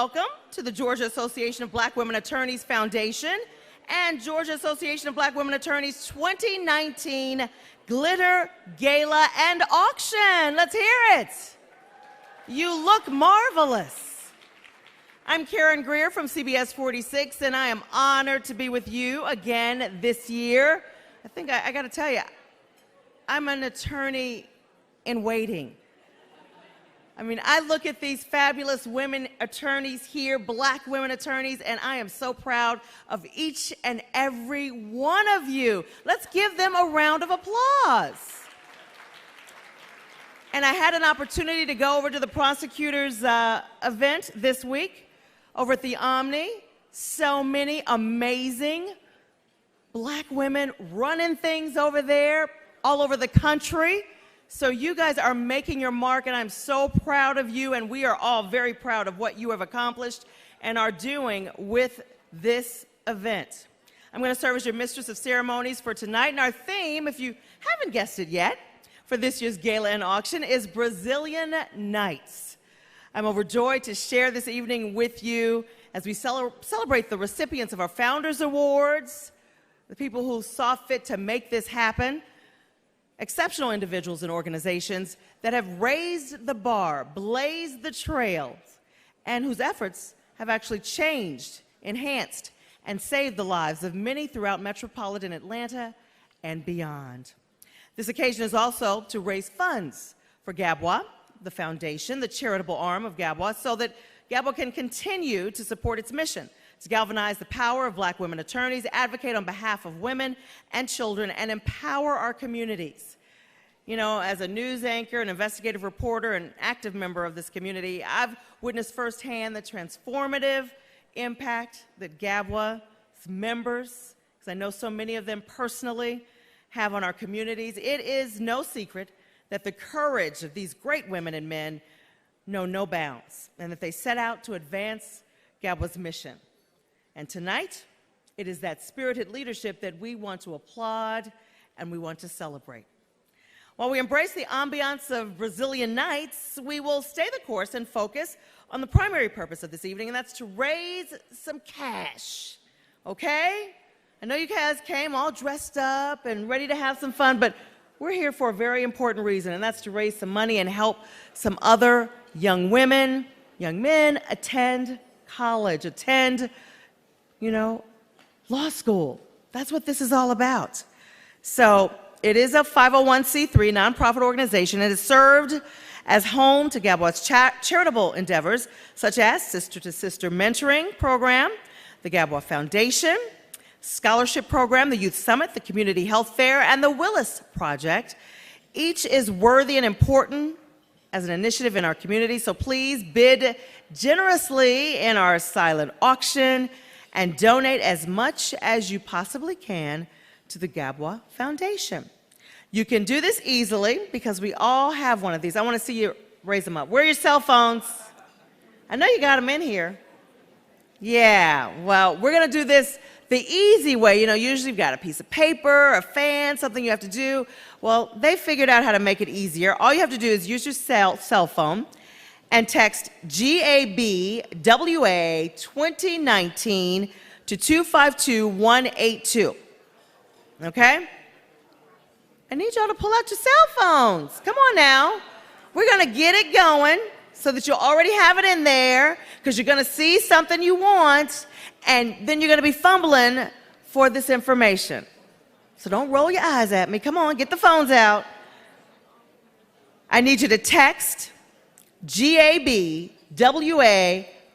welcome to the Georgia Association of Black Women Attorneys Foundation and Georgia Association of Black Women Attorneys 2019 Glitter Gala and Auction. Let's hear it. You look marvelous. I'm Karen Greer from CBS 46, and I am honored to be with you again this year. I think I got to tell you, I'm an attorney in waiting. I mean, I look at these fabulous women attorneys here, black women attorneys, and I am so proud of each and every one of you. Let's give them a round of applause. And I had an opportunity to go over to the prosecutor's event this week over at the Omni. So many amazing black women running things over there all over the country. So you guys are making your mark, and I'm so proud of you, and we are all very proud of what you have accomplished and are doing with this event. I'm going to serve as your mistress of ceremonies for tonight, and our theme, if you haven't guessed it yet, for this year's gala and auction is Brazilian Nights. I'm overjoyed to share this evening with you as we celebrate the recipients of our Founders Awards, the people who saw fit to make this happen, exceptional individuals and organizations that have raised the bar, blazed the trails, and whose efforts have actually changed, enhanced, and saved the lives of many throughout metropolitan Atlanta and beyond. This occasion is also to raise funds for Gabwa, the foundation, the charitable arm of Gabwa, so that Gabwa can continue to support its mission to galvanize the power of black women attorneys, advocate on behalf of women and children, and empower our communities. You know, as a news anchor, an investigative reporter, an active member of this community, I've witnessed firsthand the transformative impact that Gabwa's members, because I know so many of them personally, have on our communities. It is no secret that the courage of these great women and men know no bounds, and that they set out to advance Gabwa's mission. And tonight, it is that spirited leadership that we want to applaud and we want to celebrate. While we embrace the ambiance of Brazilian Nights, we will stay the course and focus on the primary purpose of this evening, and that's to raise some cash, okay? I know you guys came all dressed up and ready to have some fun, but we're here for a very important reason, and that's to raise some money and help some other young women, young men attend college, attend law school. That's what this is all about. So it is a 501c3 nonprofit organization. It is served as home to Gabwa's charitable endeavors, such as sister-to-sister mentoring program, the Gabwa Foundation, scholarship program, the Youth Summit, the Community Health Fair, and the Willis Project. Each is worthy and important as an initiative in our community, so please bid generously in our silent auction and donate as much as you possibly can to the Gabwa Foundation. You can do this easily because we all have one of these. I want to see you raise them up. Where are your cell phones? I know you got them in here. Yeah, well, we're going to do this the easy way. You know, usually you've got a piece of paper, a fan, something you have to do. Well, they figured out how to make it easier. All you have to do is use your cell phone and text GABWA 2019 to 252182. Okay? I need y'all to pull out your cell phones. Come on now. We're going to get it going so that you'll already have it in there, because you're going to see something you want, and then you're going to be fumbling for this information. So don't roll your eyes at me. Come on, get the phones out. I need you to text GABWA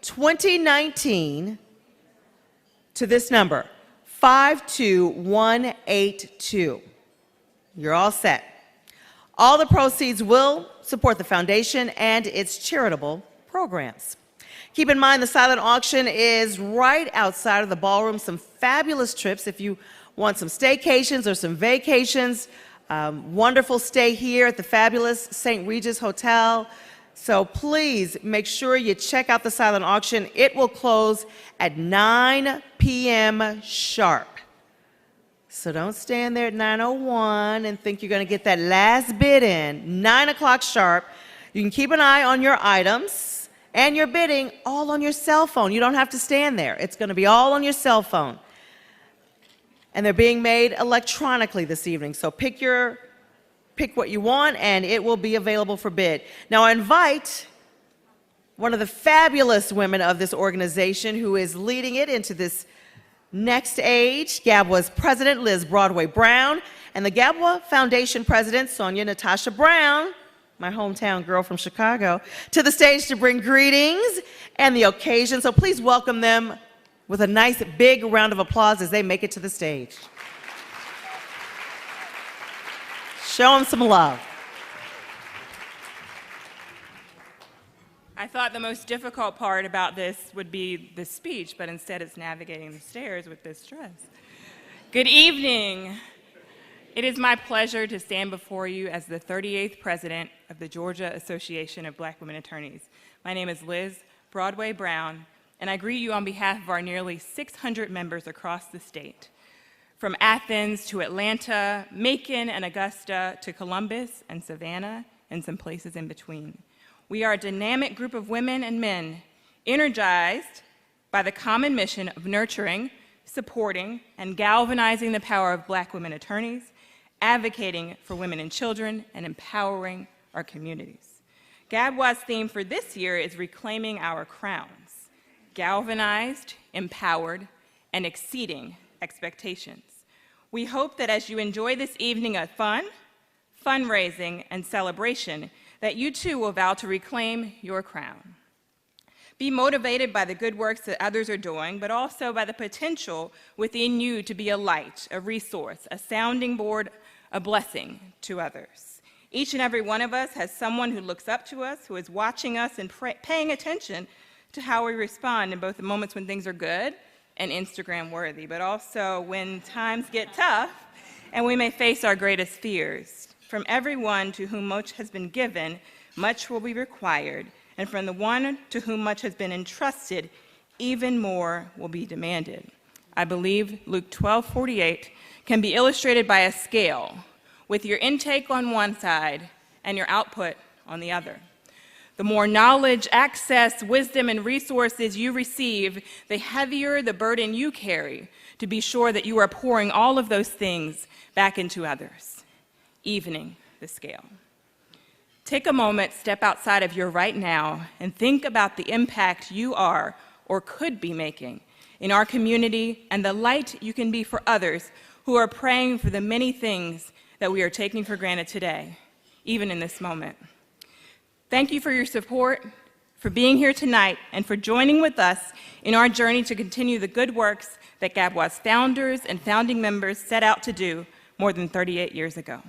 2019 to this number, 52182. You're all set. All the proceeds will support the foundation and its charitable programs. Keep in mind the silent auction is right outside of the ballroom. Some fabulous trips if you want some staycations or some vacations. Wonderful stay here at the fabulous St. Regis Hotel. So please make sure you check out the silent auction. It will close at 9 p.m. sharp. So don't stand there at 9:01 and think you're going to get that last bid in. 9 o'clock sharp. You can keep an eye on your items and your bidding all on your cell phone. You don't have to stand there. It's going to be all on your cell phone. And they're being made electronically this evening. So pick what you want, and it will be available for bid. Now I invite one of the fabulous women of this organization who is leading it into this next age, Gabwa's president, Liz Broadway Brown, and the Gabwa Foundation president, Sonia Natasha Brown, my hometown girl from Chicago, to the stage to bring greetings and the occasion. So please welcome them with a nice big round of applause as they make it to the stage. Show them some love. I thought the most difficult part about this would be the speech, but instead it's navigating the stairs with this dress. Good evening. It is my pleasure to stand before you as the 38th president of the Georgia Association of Black Women Attorneys. My name is Liz Broadway Brown, and I greet you on behalf of our nearly 600 members across the state. From Athens to Atlanta, Macon and Augusta to Columbus and Savannah and some places in between. We are a dynamic group of women and men energized by the common mission of nurturing, supporting, and galvanizing the power of Black women attorneys, advocating for women and children, and empowering our communities. Gabwa's theme for this year is Reclaiming Our Crowns, galvanized, empowered, and exceeding expectations. We hope that as you enjoy this evening of fun, fundraising, and celebration, that you too will vow to reclaim your crown. Be motivated by the good works that others are doing, but also by the potential within you to be a light, a resource, a sounding board, a blessing to others. Each and every one of us has someone who looks up to us, who is watching us and paying attention to how we respond in both the moments when things are good and Instagram worthy, but also when times get tough and we may face our greatest fears. From everyone to whom much has been given, much will be required, and from the one to whom much has been entrusted, even more will be demanded. I believe Luke 12:48 can be illustrated by a scale, with your intake on one side and your output on the other. The more knowledge, access, wisdom, and resources you receive, the heavier the burden you carry to be sure that you are pouring all of those things back into others, evening the scale. Take a moment, step outside of your right now, and think about the impact you are or could be making in our community and the light you can be for others who are praying for the many things that we are taking for granted today, even in this moment. Thank you for your support, for being here tonight, and for joining with us in our journey to continue the good works that Gabwa's founders and founding members set out to do more than 38 years ago.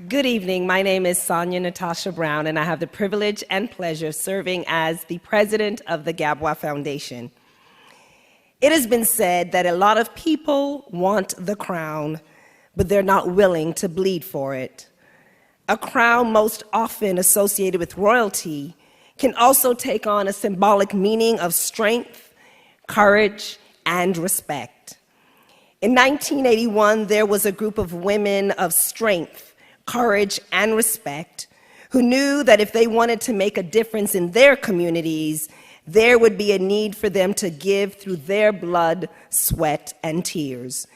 Good evening. My name is Sonia Natasha Brown, and I have the privilege and pleasure of serving as the president of the Gabwa Foundation. It has been said that a lot of people want the crown, but they're not willing to bleed for it. A crown most often associated with royalty can also take on a symbolic meaning of strength, courage, and respect. In 1981, there was a group of women of strength, courage, and respect who knew that if they wanted to make a difference in their communities, there would be a need for them to give through their blood, sweat, and tears.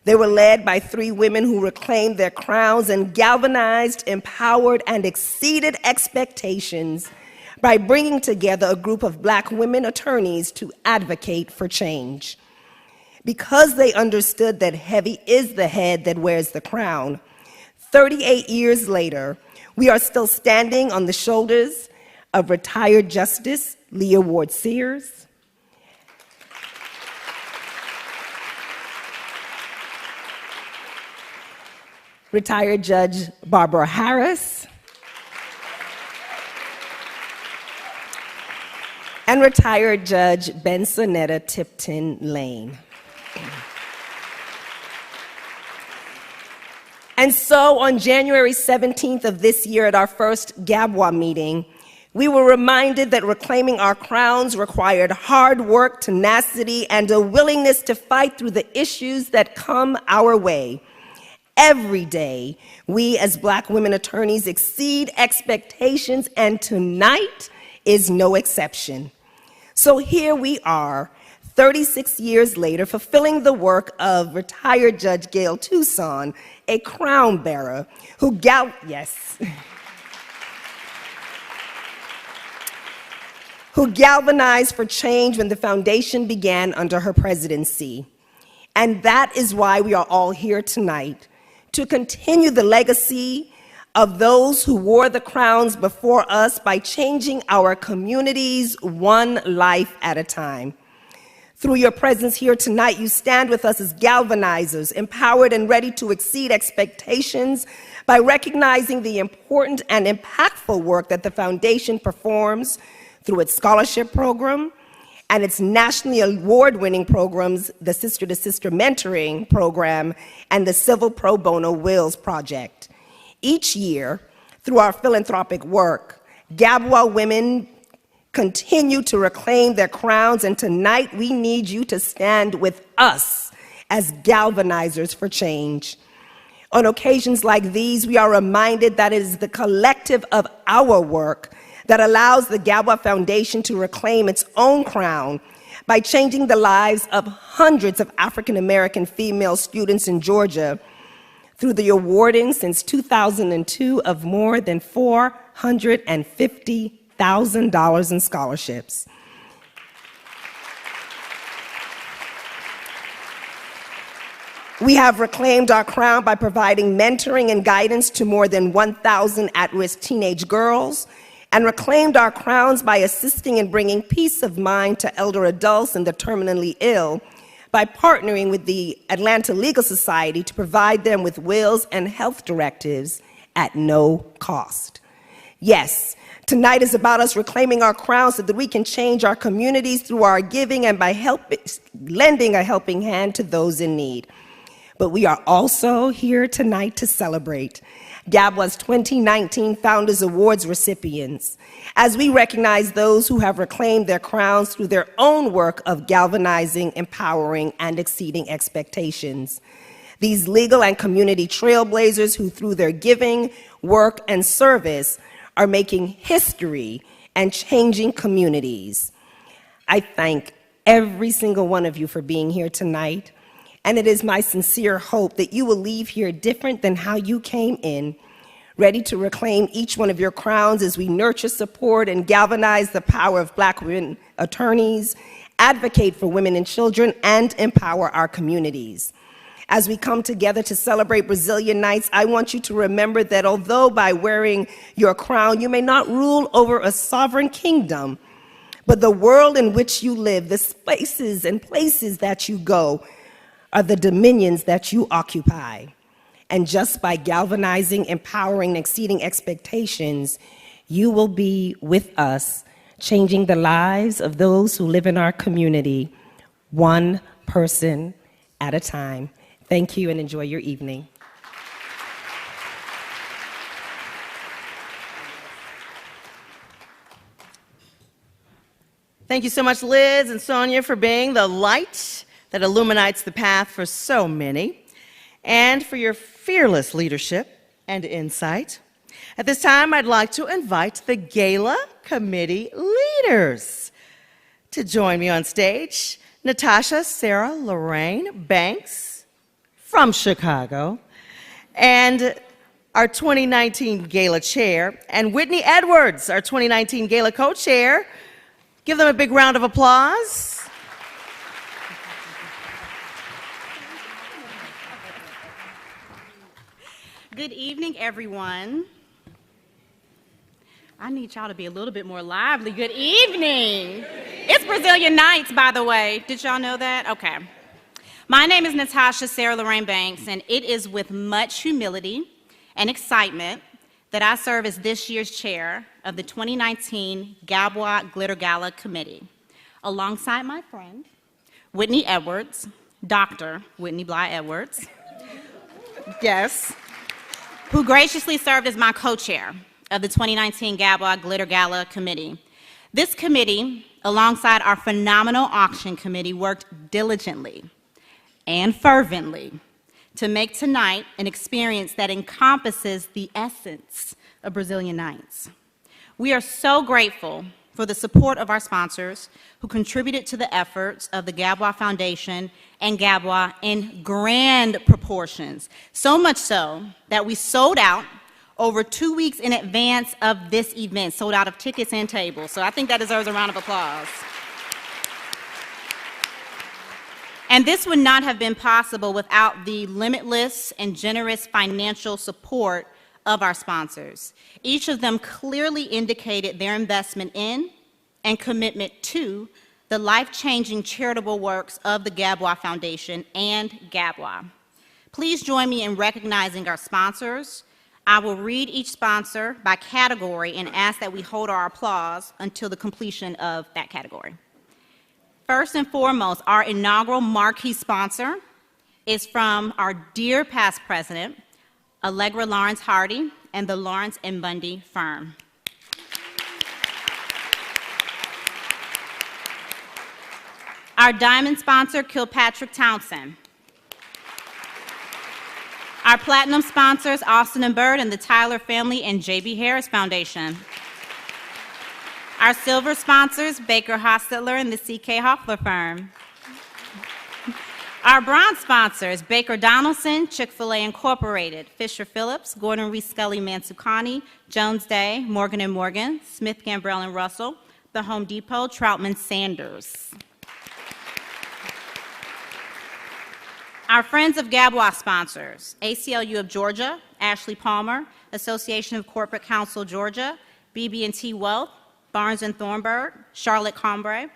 They were led by three women who reclaimed their crowns and galvanized, empowered, and exceeded expectations by bringing together a group of Black women attorneys to advocate for change. Because they understood that heavy is the head that wears the crown, 38 years later, we are still standing on the shoulders of retired Justice Lea Award Sears, retired Judge Barbara Harris, and retired Judge Bensonetta Tipton Lane. And so on January 17th of this year at our first Gabwa meeting, We were reminded that reclaiming our crowns required hard work, tenacity, and a willingness to fight through the issues that come our way. Every day, we as Black women attorneys exceed expectations, and tonight is no exception. So here we are, 36 years later, fulfilling the work of retired Judge Gail Tucson, a crown bearer who who galvanized for change when the foundation began under her presidency. And that is why we are all here tonight, to continue the legacy of those who wore the crowns before us by changing our communities one life at a time. Through your presence here tonight, you stand with us as galvanizers, empowered and ready to exceed expectations by recognizing the important and impactful work that the foundation performs through its scholarship program and its nationally award-winning programs, the Sister to Sister Mentoring Program and the Civil Pro Bono Wills Project. Each year, through our philanthropic work, Gabwa women continue to reclaim their crowns, and tonight we need you to stand with us as galvanizers for change. On occasions like these, we are reminded that it is the collective of our work that allows the Gabwa Foundation to reclaim its own crown by changing the lives of hundreds of African American female students in Georgia through the awarding since 2002 of more than $450,000 in scholarships. We have reclaimed our crown by providing mentoring and guidance to more than 1,000 at-risk teenage girls, and reclaimed our crowns by assisting in bringing peace of mind to elder adults and the terminally ill by partnering with the Atlanta Legal Society to provide them with wills and health directives at no cost. Yes, tonight is about us reclaiming our crowns so that we can change our communities through our giving and by lending a helping hand to those in need. But we are also here tonight to celebrate Gabwa's 2019 Founders Awards recipients, as we recognize those who have reclaimed their crowns through their own work of galvanizing, empowering, and exceeding expectations. These legal and community trailblazers who, through their giving, work, and service, are making history and changing communities. I thank every single one of you for being here tonight. And it is my sincere hope that you will leave here different than how you came in, ready to reclaim each one of your crowns as we nurture, support, and galvanize the power of Black women attorneys, advocate for women and children, and empower our communities. As we come together to celebrate Brazilian Nights, I want you to remember that although by wearing your crown you may not rule over a sovereign kingdom, but the world in which you live, the spaces and places that you go, are the dominions that you occupy. And just by galvanizing, empowering, and exceeding expectations, you will be with us, changing the lives of those who live in our community, one person at a time. Thank you and enjoy your evening. Thank you so much, Liz and Sonia, for being the light that illuminates the path for so many, and for your fearless leadership and insight. At this time, I'd like to invite the Gala committee leaders to join me on stage. Natasha Sarah Lorraine Banks from Chicago, and our 2019 Gala chair, and Whitney Edwards, our 2019 Gala co-chair. Give them a big round of applause. Good evening, everyone. I need y'all to be a little bit more lively. Good evening. It's Brazilian Nights, by the way. Did y'all know that? Okay. My name is Natasha Sarah Lorraine Banks, and it is with much humility and excitement that I serve as this year's chair of the 2019 Gabwa Glitter Gala Committee, alongside my friend, Whitney Edwards, Dr. Whitney Bly Edwards. Yes. Who graciously served as my co-chair. of the 2019 Gabwa Glitter Gala Committee. This committee, alongside our phenomenal auction committee, worked diligently and fervently to make tonight an experience that encompasses the essence of Brazilian Nights. We are so grateful for the support of our sponsors who contributed to the efforts of the Gabwa Foundation and Gabwa in grand proportions, so much so that we sold out over 2 weeks in advance of this event, sold out of tickets and tables. So I think that deserves a round of applause. And this would not have been possible without the limitless and generous financial support of our sponsors. Each of them clearly indicated their investment in and commitment to the life-changing charitable works of the Gabwa Foundation and Gabwa. Please join me in recognizing our sponsors. I will read each sponsor by category and ask that we hold our applause until the completion of that category. First and foremost, our inaugural marquee sponsor is from our dear past president, Allegra Lawrence Hardy, and the Lawrence and Bundy firm. Our diamond sponsor, Kilpatrick Townsend. Our platinum sponsors, Austin and Bird and the Tyler Family and J.B. Harris Foundation. Our silver sponsors, Baker Hostetler and the C.K. Hoffler Firm. Our bronze sponsors, Baker Donaldson, Chick-fil-A Incorporated, Fisher Phillips, Gordon Reese Scully Mansukhani, Jones Day, Morgan & Morgan, Smith Gambrell and Russell, The Home Depot, Troutman Sanders. Our Friends of Gabwa sponsors, ACLU of Georgia, Ashley Palmer, Association of Corporate Counsel Georgia, BB&T Wealth, Barnes & Thornburg, Charlotte Combre,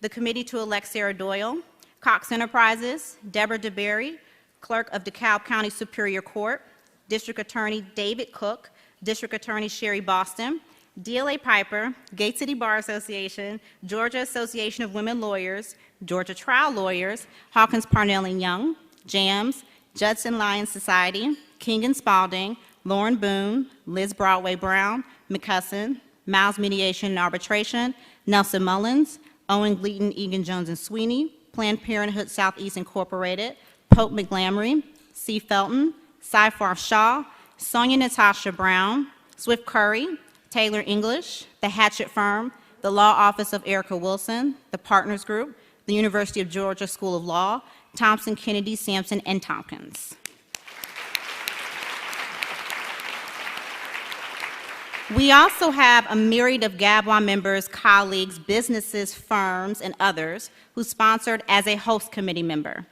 the Committee to Elect Sarah Doyle, Cox Enterprises, Deborah DeBerry, Clerk of DeKalb County Superior Court, District Attorney David Cook, District Attorney Sheree Boston, DLA Piper, Gate City Bar Association, Georgia Association of Women Lawyers, Georgia Trial Lawyers, Hawkins Parnell and Young, JAMS, Judson Lions Society, King and Spalding, Lauren Boone, Liz Broadway Brown, McCusson, Miles Mediation and Arbitration, Nelson Mullins, Owen Gleaton, Egan Jones and Sweeney, Planned Parenthood Southeast Incorporated, Pope McGlamry, C. Felton, Cypher Shaw, Sonia Natasha Brown, Swift Curry, Taylor English, the Hatchet Firm, the Law Office of Erica Wilson, the Partners Group, the University of Georgia School of Law, Thompson, Kennedy, Sampson, and Tompkins. We also have a myriad of Gabwa members, colleagues, businesses, firms, and others who sponsored as a host committee member.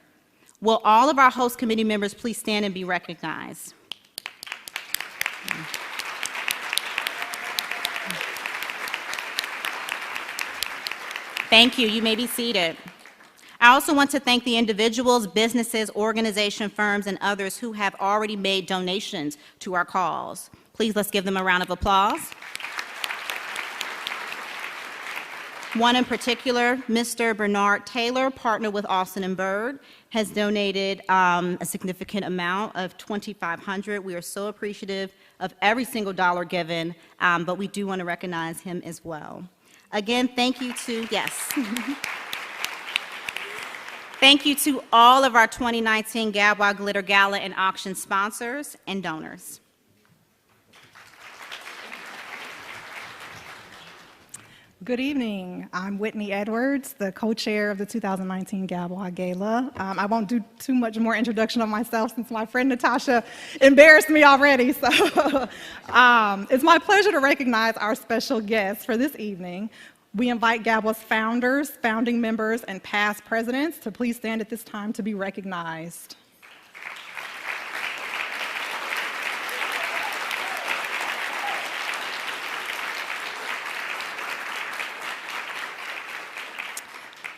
Will all of our host committee members please stand and be recognized? Thank you. You may be seated. I also want to thank the individuals, businesses, organization, firms, and others who have already made donations to our cause. Please let's give them a round of applause. One in particular, Mr. Bernard Taylor, partner with Austin and Bird, has donated a significant amount of $2,500. We are so appreciative of every single dollar given, but we do want to recognize him as well. Again, thank you to, yes. Thank you to all of our 2019 Gabwa Glitter Gala and Auction sponsors and donors. Good evening. I'm Whitney Edwards, the co-chair of the 2019 Gabwa Gala. I won't do too much more introduction of myself since my friend Natasha embarrassed me already. So it's my pleasure to recognize our special guests for this evening. We invite Gabwa's founders, founding members, and past presidents to please stand at this time to be recognized.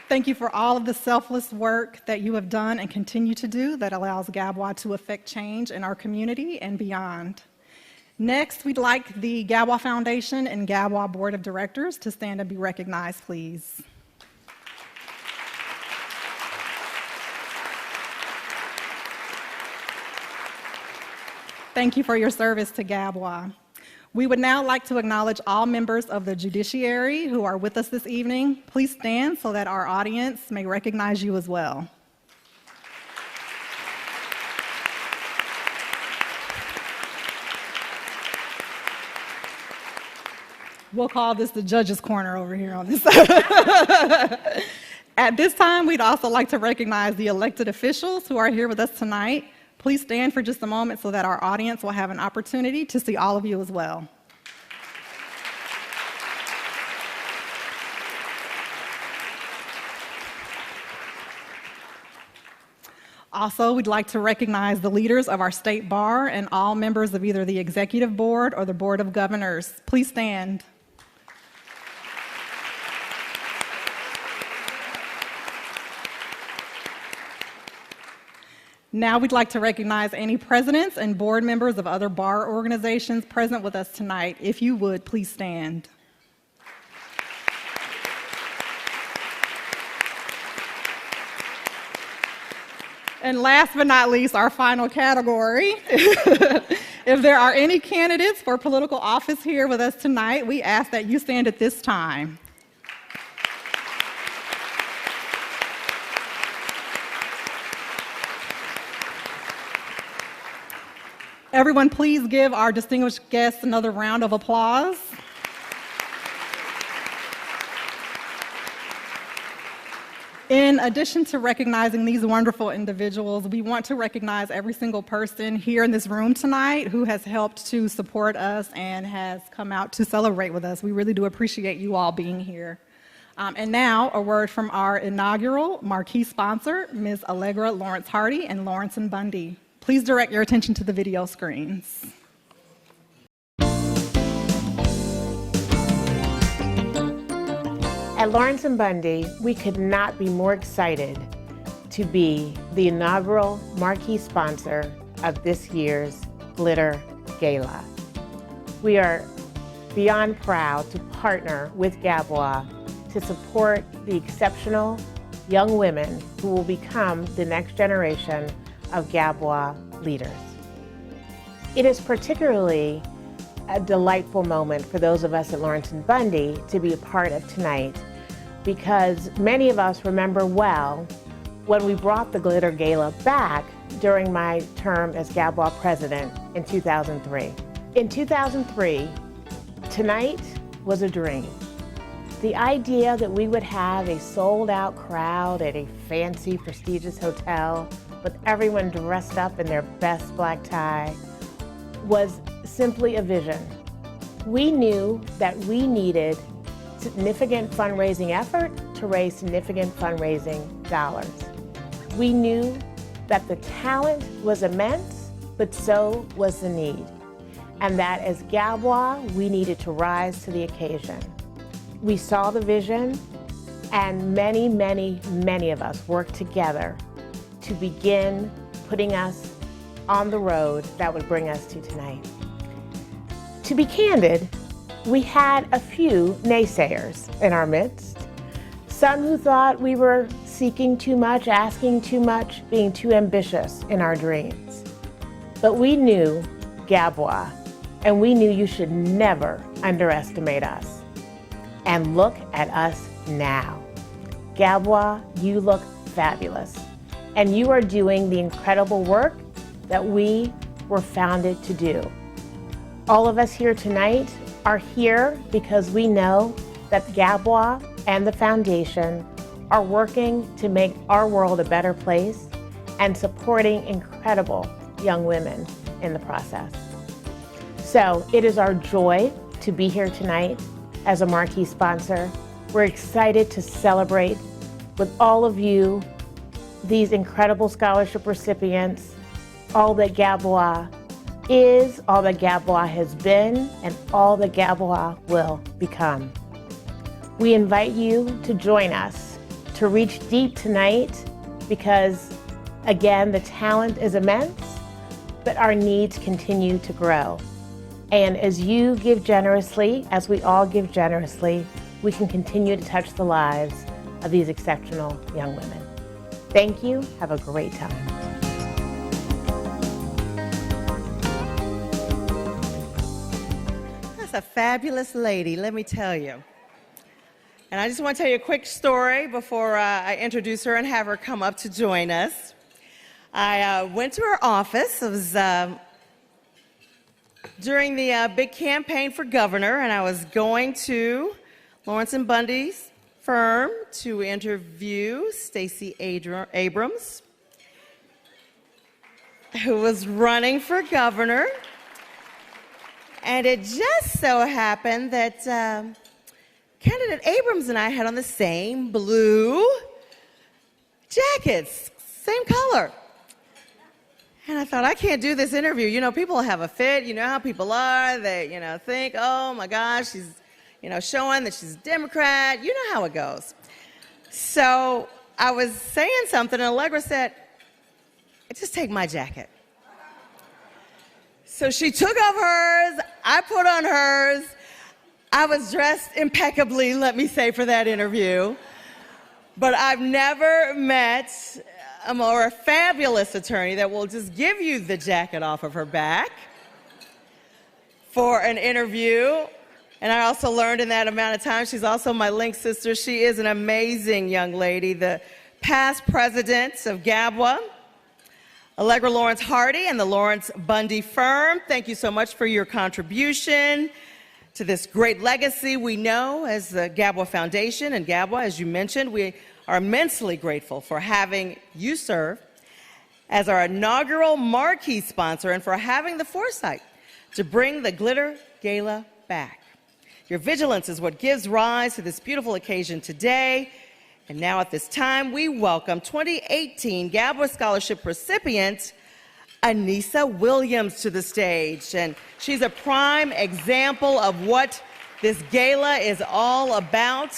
Thank you for all of the selfless work that you have done and continue to do that allows Gabwa to affect change in our community and beyond. Next, we'd like the Gabwa Foundation and Gabwa Board of Directors to stand and be recognized, please. Thank you for your service to Gabwa. We would now like to acknowledge all members of the judiciary who are with us this evening. Please stand so that our audience may recognize you as well. We'll call this the judge's corner over here on this side. At this time, we'd also like to recognize the elected officials who are here with us tonight. Please stand for just a moment so that our audience will have an opportunity to see all of you as well. Also, we'd like to recognize the leaders of our state bar and all members of either the executive board or the board of governors. Please stand. Now we'd like to recognize any presidents and board members of other bar organizations present with us tonight. If you would, please stand. And last but not least, our final category. If there are any candidates for political office here with us tonight, we ask that you stand at this time. Everyone, please give our distinguished guests another round of applause. In addition to recognizing these wonderful individuals, we want to recognize every single person here in this room tonight who has helped to support us and has come out to celebrate with us. We really do appreciate you all being here. And now, a word from our inaugural marquee sponsor, Ms. Allegra Lawrence Hardy and Lawrence and Bundy. Please direct your attention to the video screens. At Lawrence and Bundy, we could not be more excited to be the inaugural marquee sponsor of this year's Glitter Gala. We are beyond proud to partner with Gabwa to support the exceptional young women who will become the next generation of Gabwa leaders. It is particularly a delightful moment for those of us at Lawrence and Bundy to be a part of tonight, because many of us remember well when we brought the Glitter Gala back during my term as Gabwa president in 2003. In 2003, tonight was a dream. The idea that we would have a sold-out crowd at a fancy, prestigious hotel with everyone dressed up in their best black tie was simply a vision. We knew that we needed significant fundraising effort to raise significant fundraising dollars. We knew that the talent was immense, but so was the need. And that as Gabwa, we needed to rise to the occasion. We saw the vision, and many, many, many of us worked together to begin putting us on the road that would bring us to tonight. To be candid, we had a few naysayers in our midst. Some who thought we were seeking too much, asking too much, being too ambitious in our dreams. But we knew Gabwa, and we knew you should never underestimate us. And look at us now. Gabwa, you look fabulous. And you are doing the incredible work that we were founded to do. All of us here tonight are here because we know that Gabwa and the foundation are working to make our world a better place and supporting incredible young women in the process. So it is our joy to be here tonight as a marquee sponsor. We're excited to celebrate with all of you these incredible scholarship recipients, all that Gabwa is, all that Gabwa has been, and all that Gabwa will become. We invite you to join us, to reach deep tonight, because again, the talent is immense, but our needs continue to grow. And as you give generously, as we all give generously, we can continue to touch the lives of these exceptional young women. Thank you. Have a great time. just a fabulous lady, let me tell you. And I just want to tell you a quick story before I introduce her and have her come up to join us. I went to her office. It was during the big campaign for governor, and I was going to Lawrence and Bundy's firm to interview Stacey Abrams, who was running for governor. And it just so happened that candidate Abrams and I had on the same blue jackets, same color. And I thought, I can't do this interview. You know, people have a fit. You know how people are. They, think, oh, my gosh, she's, showing that she's a Democrat. You know how it goes. So I was saying something, and Allegra said, just take my jacket. So she took off hers. I put on hers. I was dressed impeccably, let me say, for that interview. But I've never met a more fabulous attorney that will just give you the jacket off of her back for an interview. And I also learned in that amount of time, she's also my link sister. She is an amazing young lady, the past president of Gabwa, Allegra Lawrence Hardy, and the Lawrence Bundy firm. Thank you so much for your contribution to this great legacy we know as the Gabwa Foundation. And Gabwa, as you mentioned, we are immensely grateful for having you serve as our inaugural marquee sponsor and for having the foresight to bring the Glitter Gala back. Your vigilance is what gives rise to this beautiful occasion today. And now at this time, we welcome 2018 Gabwa Scholarship recipient, Anissa Williams, to the stage. And she's a prime example of what this gala is all about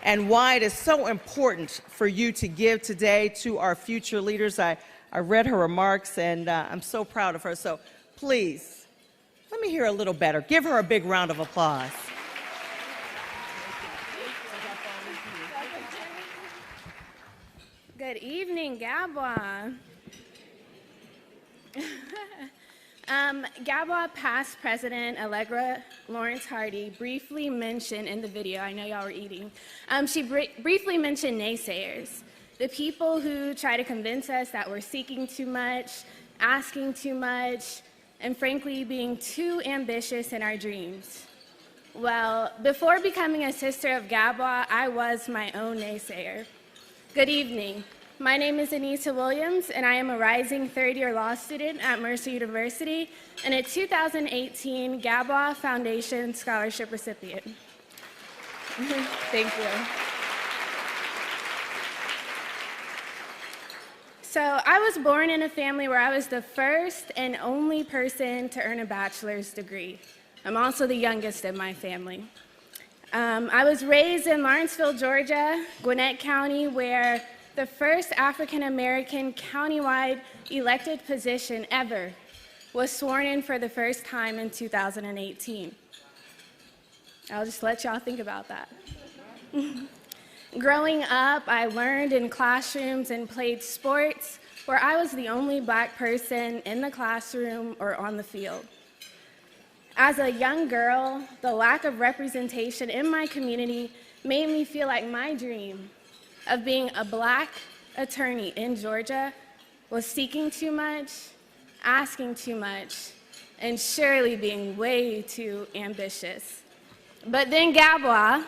and why it is so important for you to give today to our future leaders. I read her remarks, and I'm so proud of her. So please, let me hear a little better. Give her a big round of applause. Good evening, Gabwa. Gabwa past president Allegra Lawrence Hardy briefly mentioned in the video, I know y'all were eating, she briefly mentioned naysayers, the people who try to convince us that we're seeking too much, asking too much, and frankly being too ambitious in our dreams. Well, before becoming a sister of Gabwa, I was my own naysayer. Good evening. My name is Anissa Williams, and I am a rising third-year law student at Mercer University and a 2018 Gabwa Foundation Scholarship recipient. Thank you. So I was born in a family where I was the first and only person to earn a bachelor's degree. I'm also the youngest in my family. I was raised in Lawrenceville, Georgia, Gwinnett County, where the first African-American countywide elected position ever was sworn in for the first time in 2018. I'll just let y'all think about that. Growing up, I learned in classrooms and played sports where I was the only Black person in the classroom or on the field. As a young girl, the lack of representation in my community made me feel like my dream of being a Black attorney in Georgia was seeking too much, asking too much, and surely being way too ambitious. But then Gabwa,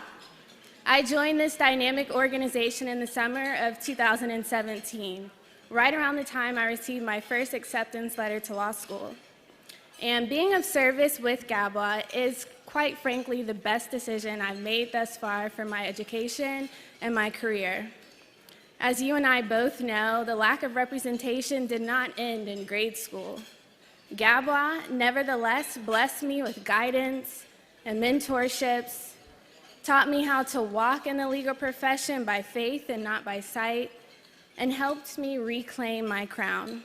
I joined this dynamic organization in the summer of 2017, right around the time I received my first acceptance letter to law school. And being of service with Gabwa is, quite frankly, the best decision I've made thus far for my education and my career. As you and I both know, the lack of representation did not end in grade school. Gabwa, nevertheless, blessed me with guidance and mentorships, taught me how to walk in the legal profession by faith and not by sight, and helped me reclaim my crown.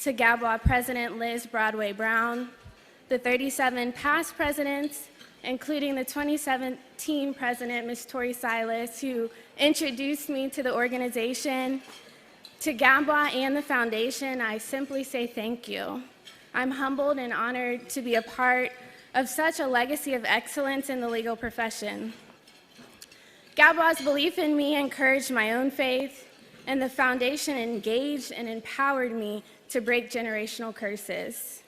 To Gabwa President Liz Broadway Brown, the 37 past presidents, including the 2017 president, Ms. Tori Silas, who introduced me to the organization, to Gabwa and the foundation, I simply say thank you. I'm humbled and honored to be a part of such a legacy of excellence in the legal profession. Gabwa's belief in me encouraged my own faith, and the foundation engaged and empowered me to break generational curses.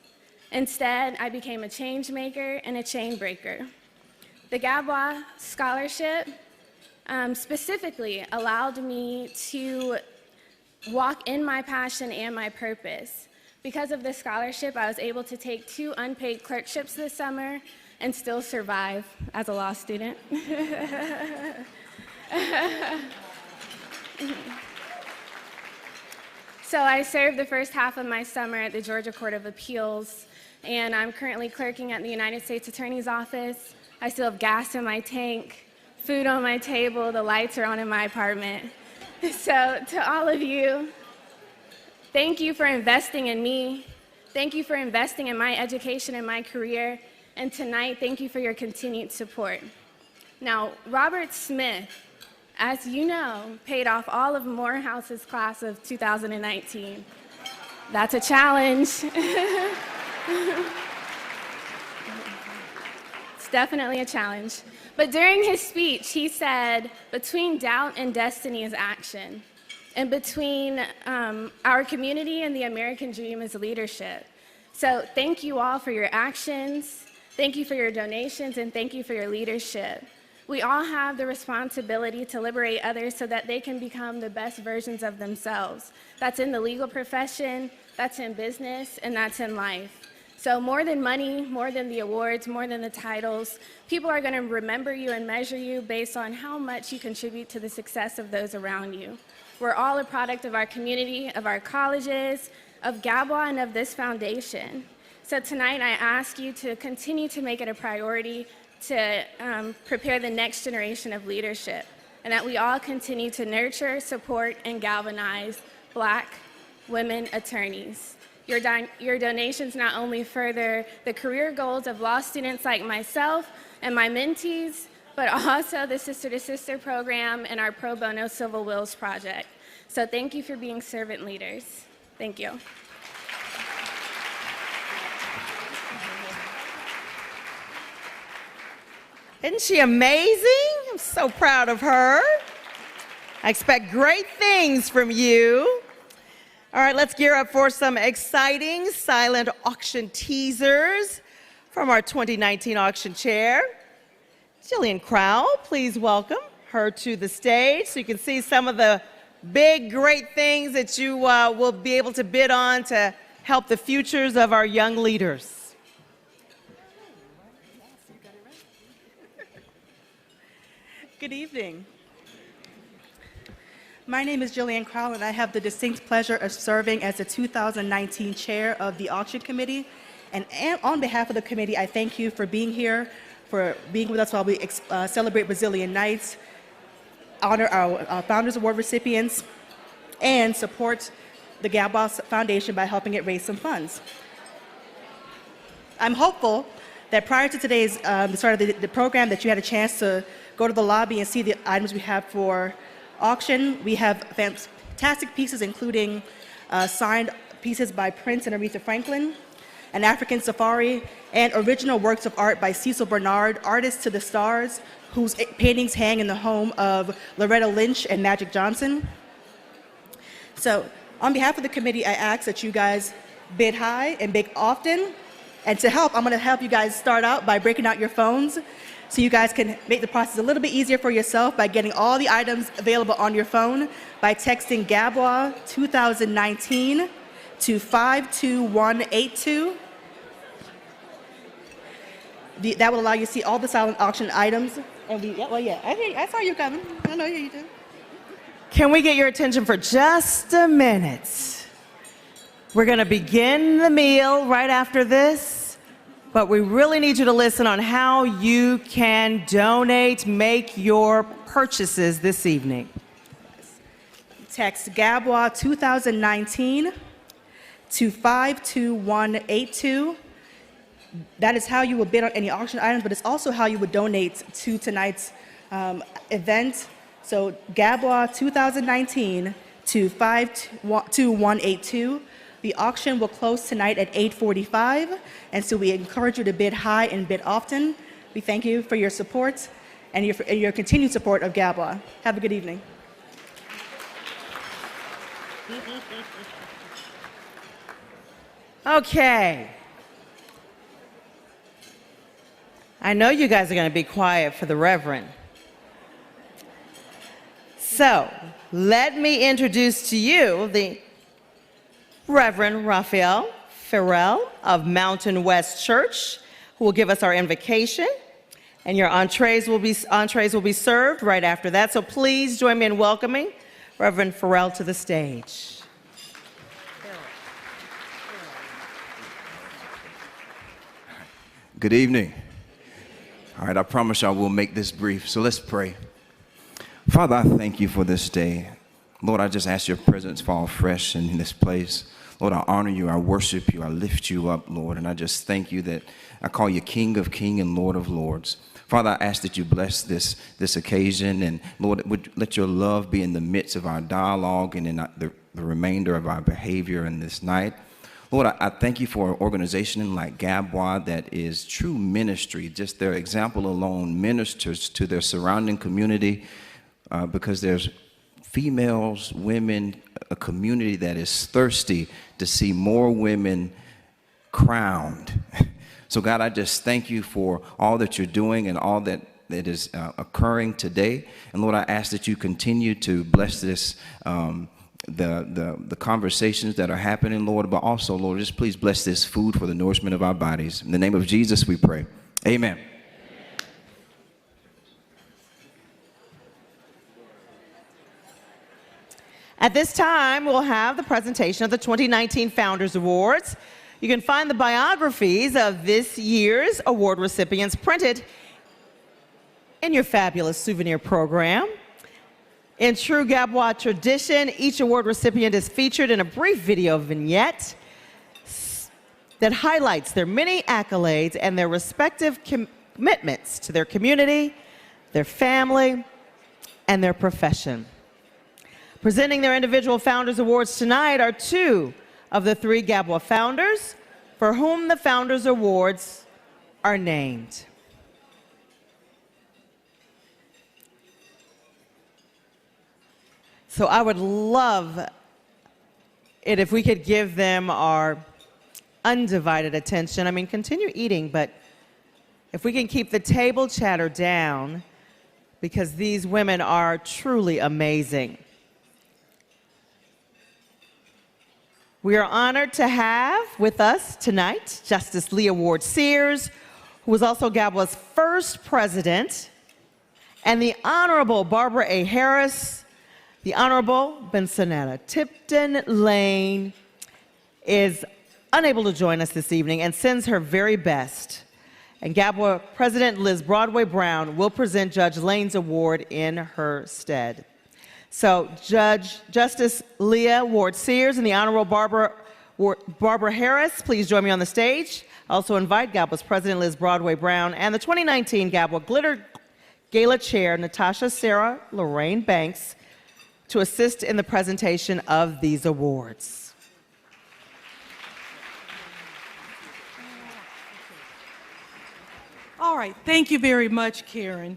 Instead, I became a change maker and a chain breaker. The Gabwa Scholarship specifically allowed me to walk in my passion and my purpose. Because of this scholarship, I was able to take 2 unpaid clerkships this summer and still survive as a law student. So I served the first half of my summer at the Georgia Court of Appeals, and I'm currently clerking at the United States Attorney's Office. I still have gas in my tank, food on my table, the lights are on in my apartment. So to all of you, thank you for investing in me. Thank you for investing in my education and my career. And tonight, thank you for your continued support. Now, Robert Smith, as you know, paid off all of Morehouse's class of 2019. That's a challenge. It's definitely a challenge. But during his speech, he said, between doubt and destiny is action. And between our community and the American dream is leadership. So thank you all for your actions, thank you for your donations, and thank you for your leadership. We all have the responsibility to liberate others so that they can become the best versions of themselves. That's in the legal profession, that's in business, and that's in life. So more than money, more than the awards, more than the titles, people are going to remember you and measure you based on how much you contribute to the success of those around you. We're all a product of our community, of our colleges, of Gabwa, and of this foundation. So tonight I ask you to continue to make it a priority to prepare the next generation of leadership, and that we all continue to nurture, support, and galvanize Black women attorneys. Your donations not only further the career goals of law students like myself and my mentees, but also the Sister to Sister program and our Pro Bono Civil Wills project. So thank you for being servant leaders. Thank you. Isn't she amazing? I'm so proud of her. I expect great things from you. All right, let's gear up for some exciting silent auction teasers from our 2019 auction chair. Jillian Crowell, please welcome her to the stage so you can see some of the big, great things that you will be able to bid on to help the futures of our young leaders. Good evening. My name is Jillian Crowell, and I have the distinct pleasure of serving as the 2019 chair of the auction committee. And on behalf of the committee, I thank you for being here, for being with us while we celebrate Brazilian Nights, honor our Founders Award recipients, and support the Gabwa Foundation by helping it raise some funds. I'm hopeful that prior to today's the start of the program that you had a chance to go to the lobby and see the items we have for auction. We have fantastic pieces, including signed pieces by Prince and Aretha Franklin, an African safari, and original works of art by Cecil Bernard, artists to the stars, whose paintings hang in the home of Loretta Lynch and Magic Johnson. So on behalf of the committee, I ask that you guys bid high and bid often. And to help, I'm going to help you guys start out by breaking out your phones so you guys can make the process a little bit easier for yourself by getting all the items available on your phone by texting Gabwa 2019 to 52182. That will allow you to see all the silent auction items. And I saw you coming. I know you do. Can we get your attention for just a minute? We're going to begin the meal right after this, but we really need you to listen on how you can donate, make your purchases this evening. Text Gabwa 2019 to 52182. That is how you will bid on any auction items, but it's also how you would donate to tonight's event. So Gabwa 2019 to 52182. The auction will close tonight at 8:45, and so we encourage you to bid high and bid often. We thank you for your support and your continued support of Gabwa. Have a good evening. Okay. I know you guys are going to be quiet for the Reverend. So, let me introduce to you the Reverend Raphael Farrell of Mountain West Church, who will give us our invocation, and your entrees will be served right after that. So please join me in welcoming Reverend Farrell to the stage. Good evening. All right, I promise I will make this brief, so let's pray. Father, I thank you for this day. Lord, I just ask your presence fall fresh in this place. Lord, I honor you, I worship you, I lift you up, Lord, and I just thank you that I call you King of Kings and Lord of Lords. Father, I ask that you bless this occasion, and Lord, let your love be in the midst of our dialogue and in the remainder of our behavior in this night. Lord, I thank you for an organization like Gabwa that is true ministry. Just their example alone ministers to their surrounding community because there's females, women, a community that is thirsty to see more women crowned. So God, I just thank you for all that you're doing and all that is occurring today. And Lord, I ask that you continue to bless this, the conversations that are happening, Lord, but also, Lord, just please bless this food for the nourishment of our bodies. In the name of Jesus, we pray. Amen. At this time, we'll have the presentation of the 2019 Founders Awards. You can find the biographies of this year's award recipients printed in your fabulous souvenir program. In true Gabwa tradition, each award recipient is featured in a brief video vignette that highlights their many accolades and their respective commitments to their community, their family, and their profession. Presenting their individual Founders Awards tonight are two of the three Gabwa founders for whom the Founders Awards are named. So I would love it if we could give them our undivided attention. I mean, continue eating, but if we can keep the table chatter down, because these women are truly amazing. We are honored to have with us tonight Justice Lea Award Sears, who was also Gabwa's first president, and the Honorable Barbara A. Harris. The Honorable Bensonetta Tipton Lane is unable to join us this evening and sends her very best. And Gabwa President Liz Broadway Brown will present Judge Lane's award in her stead. So Justice Lea Award Sears and the Honorable Barbara Harris, please join me on the stage. I also invite Gabwa's President Liz Broadway Brown and the 2019 Gabwa Glitter Gala Chair Natasha Sarah Lorraine Banks to assist in the presentation of these awards. All right, thank you very much, Karen.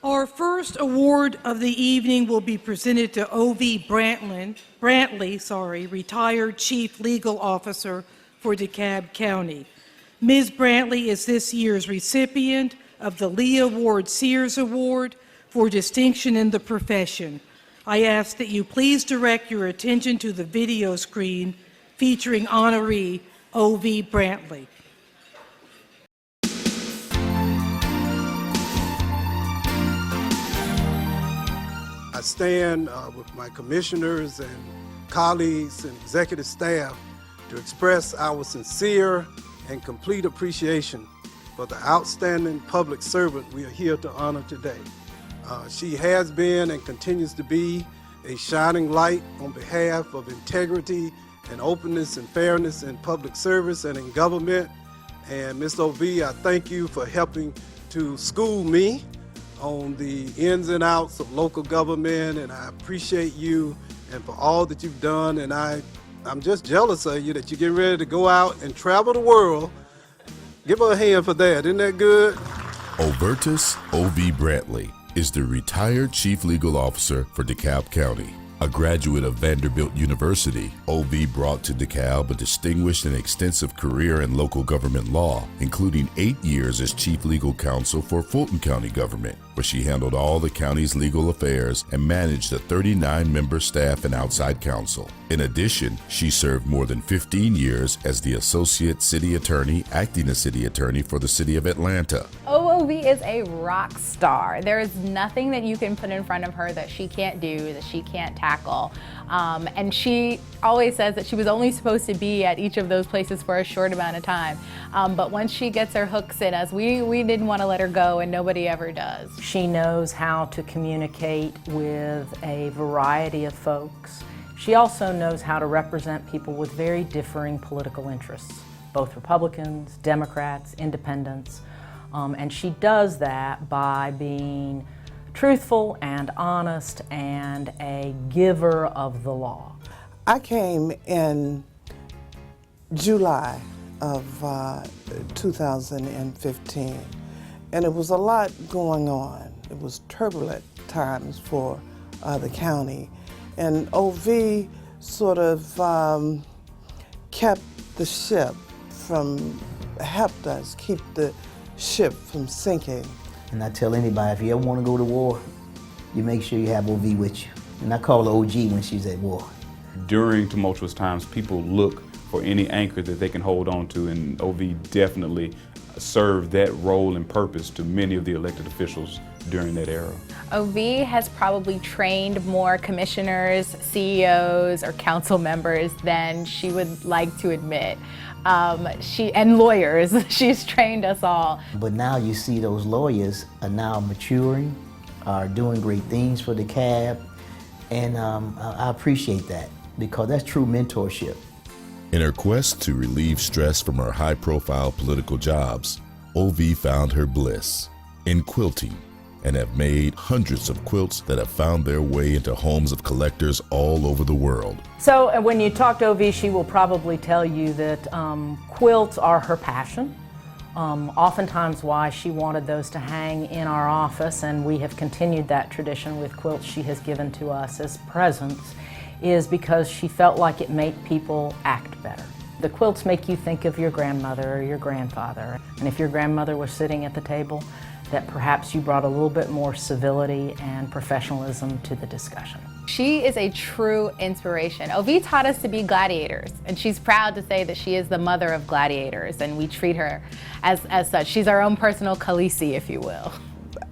Our first award of the evening will be presented to O.V. Brantley, retired Chief Legal Officer for DeKalb County. Ms. Brantley is this year's recipient of the Lea Award Sears Award for distinction in the profession. I ask that you please direct your attention to the video screen featuring honoree O.V. Brantley. I stand with my commissioners and colleagues and executive staff to express our sincere and complete appreciation for the outstanding public servant we are here to honor today. She has been and continues to be a shining light on behalf of integrity and openness and fairness in public service and in government. And Ms. O.V., I thank you for helping to school me on the ins and outs of local government, and I appreciate you and for all that you've done, and I I'm just jealous of you that you're getting ready to go out and travel the world. Give her a hand for that. Isn't that good? Overtus O.V. Brantley is the retired Chief Legal Officer for DeKalb County. A graduate of Vanderbilt University, O.V. brought to DeKalb a distinguished and extensive career in local government law, including 8 years as Chief Legal Counsel for Fulton County government, where she handled all the county's legal affairs and managed a 39-member staff and outside counsel. In addition, she served more than 15 years as the Associate City Attorney, acting as City Attorney for the City of Atlanta. OOV is a rock star. There is nothing that you can put in front of her that she can't do, that she can't tackle. And she always says that she was only supposed to be at each of those places for a short amount of time. But once she gets her hooks in us, we didn't want to let her go, and nobody ever does. She knows how to communicate with a variety of folks. She also knows how to represent people with very differing political interests, both Republicans, Democrats, Independents. And she does that by being truthful and honest and a giver of the law. I came in July of 2015, and it was a lot going on. It was turbulent times for the county, and OV sort of kept the ship from, helped us keep the ship from sinking. And I tell anybody, if you ever want to go to war, you make sure you have OV with you. And I call her OG when she's at war. During tumultuous times, people look for any anchor that they can hold on to, and OV definitely served that role and purpose to many of the elected officials during that era. OV has probably trained more commissioners, CEOs, or council members than she would like to admit. And lawyers, she's trained us all. But now you see those lawyers are now maturing, are doing great things for the DeKalb, and I appreciate that because that's true mentorship. In her quest to relieve stress from her high-profile political jobs, OV found her bliss in quilting and have made hundreds of quilts that have found their way into homes of collectors all over the world. So when you talk to OV, she will probably tell you that quilts are her passion. Oftentimes why she wanted those to hang in our office, and we have continued that tradition with quilts she has given to us as presents, is because she felt like it made people act better. The quilts make you think of your grandmother or your grandfather, and if your grandmother was sitting at the table, that perhaps you brought a little bit more civility and professionalism to the discussion. She is a true inspiration. OV taught us to be gladiators, and she's proud to say that she is the mother of gladiators, and we treat her as such. She's our own personal Khaleesi, if you will.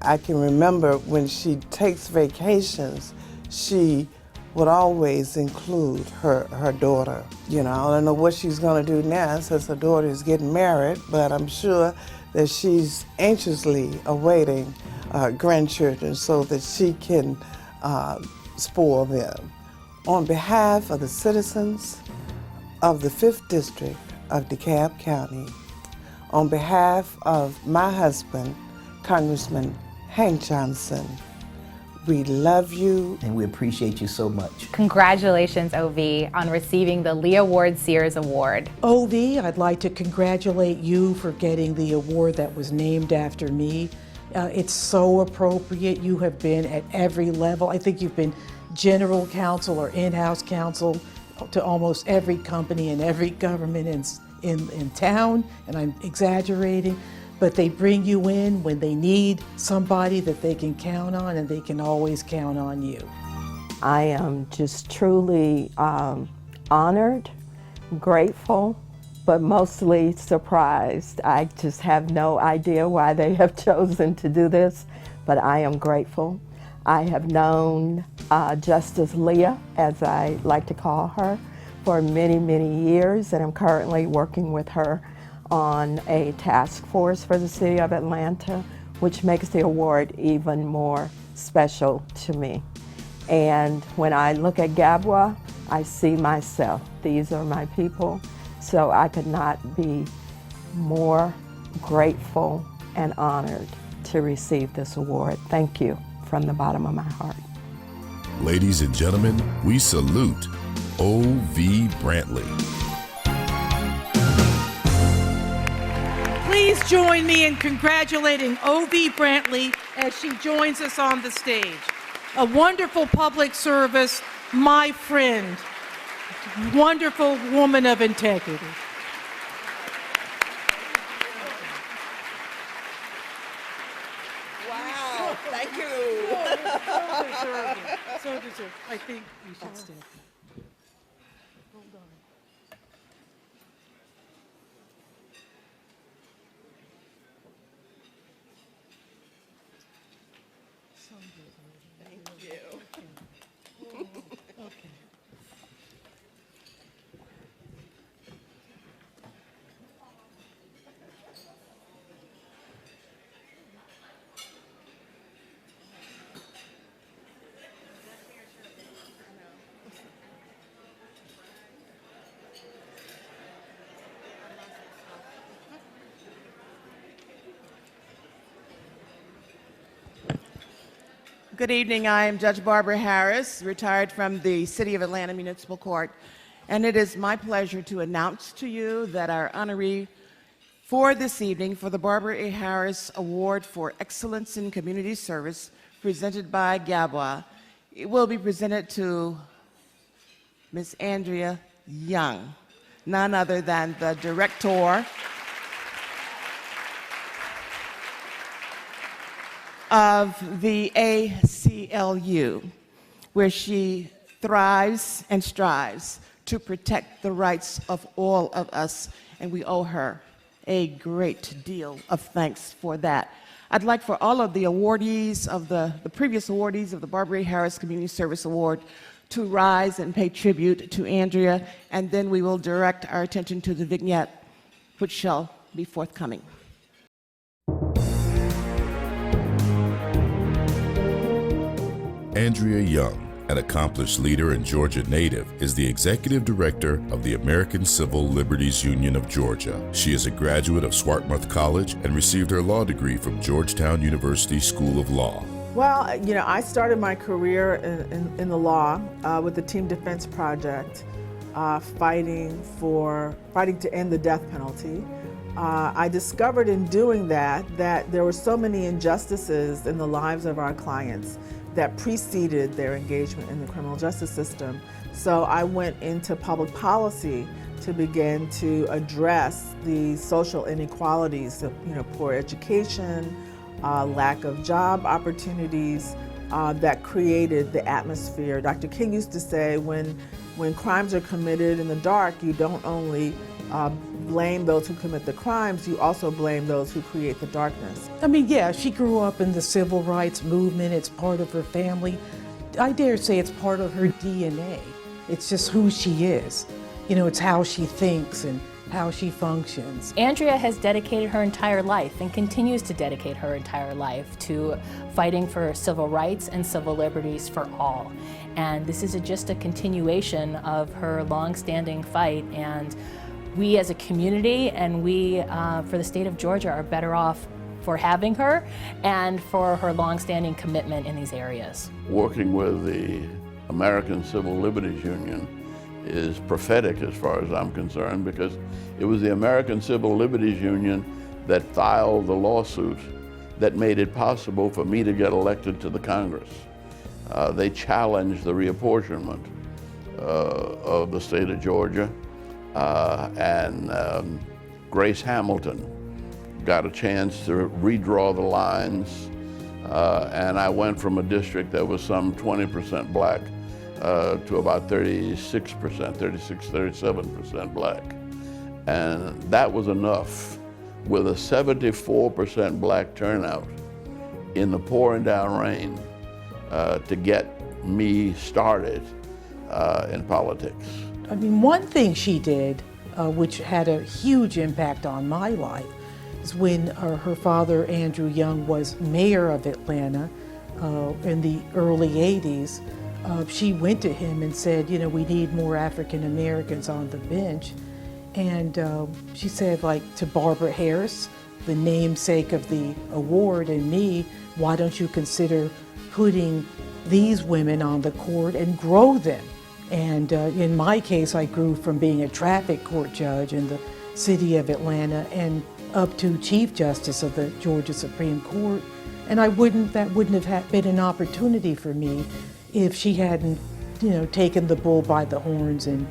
I can remember when she takes vacations, she would always include her daughter. You know, I don't know what she's gonna do now since her daughter is getting married, but I'm sure that she's anxiously awaiting grandchildren so that she can spoil them. On behalf of the citizens of the 5th District of DeKalb County, on behalf of my husband, Congressman Hank Johnson, we love you. And we appreciate you so much. Congratulations, OV, on receiving the Lea Award Sears Award. OV, I'd like to congratulate you for getting the award that was named after me. It's so appropriate. You have been at every level. I think you've been general counsel or in-house counsel to almost every company and every government in town, and I'm exaggerating. But they bring you in when they need somebody that they can count on, and they can always count on you. I am just truly honored, grateful, but mostly surprised. I just have no idea why they have chosen to do this, but I am grateful. I have known Justice Lea, as I like to call her, for many, many years, and I'm currently working with her on a task force for the City of Atlanta, which makes the award even more special to me. And when I look at Gabwa, I see myself. These are my people, so I could not be more grateful and honored to receive this award. Thank you from the bottom of my heart. Ladies and gentlemen, we salute O.V. Brantley. Please join me in congratulating O.V. Brantley as she joins us on the stage. A wonderful public service, my friend, wonderful woman of integrity. Wow, thank you. So deserving. I think we should stay. Hold on. Thank you. Okay. Good evening. I am Judge Barbara Harris, retired from the City of Atlanta Municipal Court, and it is my pleasure to announce to you that our honoree for this evening for the Barbara A. Harris Award for Excellence in Community Service, presented by Gabwa, it will be presented to Ms. Andrea Young, none other than the director of the ACLU, where she thrives and strives to protect the rights of all of us, and we owe her a great deal of thanks for that. I'd like for all of the awardees of the previous awardees of the Barbara A. Harris Community Service Award to rise and pay tribute to Andrea, and then we will direct our attention to the vignette, which shall be forthcoming. Andrea Young, an accomplished leader and Georgia native, is the executive director of the American Civil Liberties Union of Georgia. She is a graduate of Swarthmouth College and received her law degree from Georgetown University School of Law. Well, I started my career in the law with the Team Defense Project, fighting to end the death penalty. I discovered in doing that there were so many injustices in the lives of our clients that preceded their engagement in the criminal justice system. So I went into public policy to begin to address the social inequalities of poor education, lack of job opportunities that created the atmosphere. Dr. King used to say when crimes are committed in the dark, you don't only blame those who commit the crimes, you also blame those who create the darkness. I mean, yeah, she grew up in the civil rights movement. It's part of her family. I dare say it's part of her DNA. It's just who she is. It's how she thinks and how she functions. Andrea has dedicated her entire life and continues to dedicate her entire life to fighting for civil rights and civil liberties for all. And this is just a continuation of her long-standing fight, and we as a community and we for the state of Georgia are better off for having her and for her long-standing commitment in these areas. Working with the American Civil Liberties Union is prophetic as far as I'm concerned, because it was the American Civil Liberties Union that filed the lawsuit that made it possible for me to get elected to the Congress. They challenged the reapportionment of the state of Georgia, and Grace Hamilton got a chance to redraw the lines, and I went from a district that was some 20% black to about 37% black. And that was enough, with a 74% black turnout in the pouring down rain, to get me started in politics. I mean, one thing she did, which had a huge impact on my life, is when her father, Andrew Young, was mayor of Atlanta in the early 80s. She went to him and said, we need more African Americans on the bench. And she said, to Barbara Harris, the namesake of the award, and me, why don't you consider putting these women on the court and grow them? And in my case, I grew from being a traffic court judge in the city of Atlanta and up to Chief Justice of the Georgia Supreme Court. And that wouldn't have been an opportunity for me if she hadn't, taken the bull by the horns and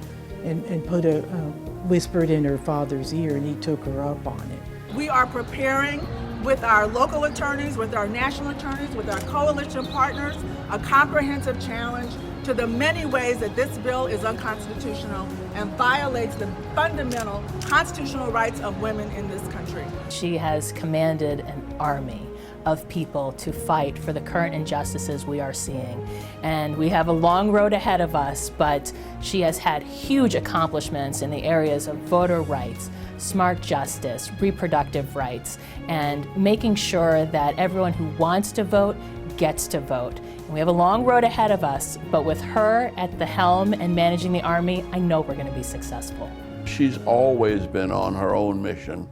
whispered in her father's ear, and he took her up on it. We are preparing with our local attorneys, with our national attorneys, with our coalition partners, a comprehensive challenge to the many ways that this bill is unconstitutional and violates the fundamental constitutional rights of women in this country. She has commanded an army of people to fight for the current injustices we are seeing. And we have a long road ahead of us, but she has had huge accomplishments in the areas of voter rights, smart justice, reproductive rights, and making sure that everyone who wants to vote gets to vote. And we have a long road ahead of us, but with her at the helm and managing the army, I know we're going to be successful. She's always been on her own mission,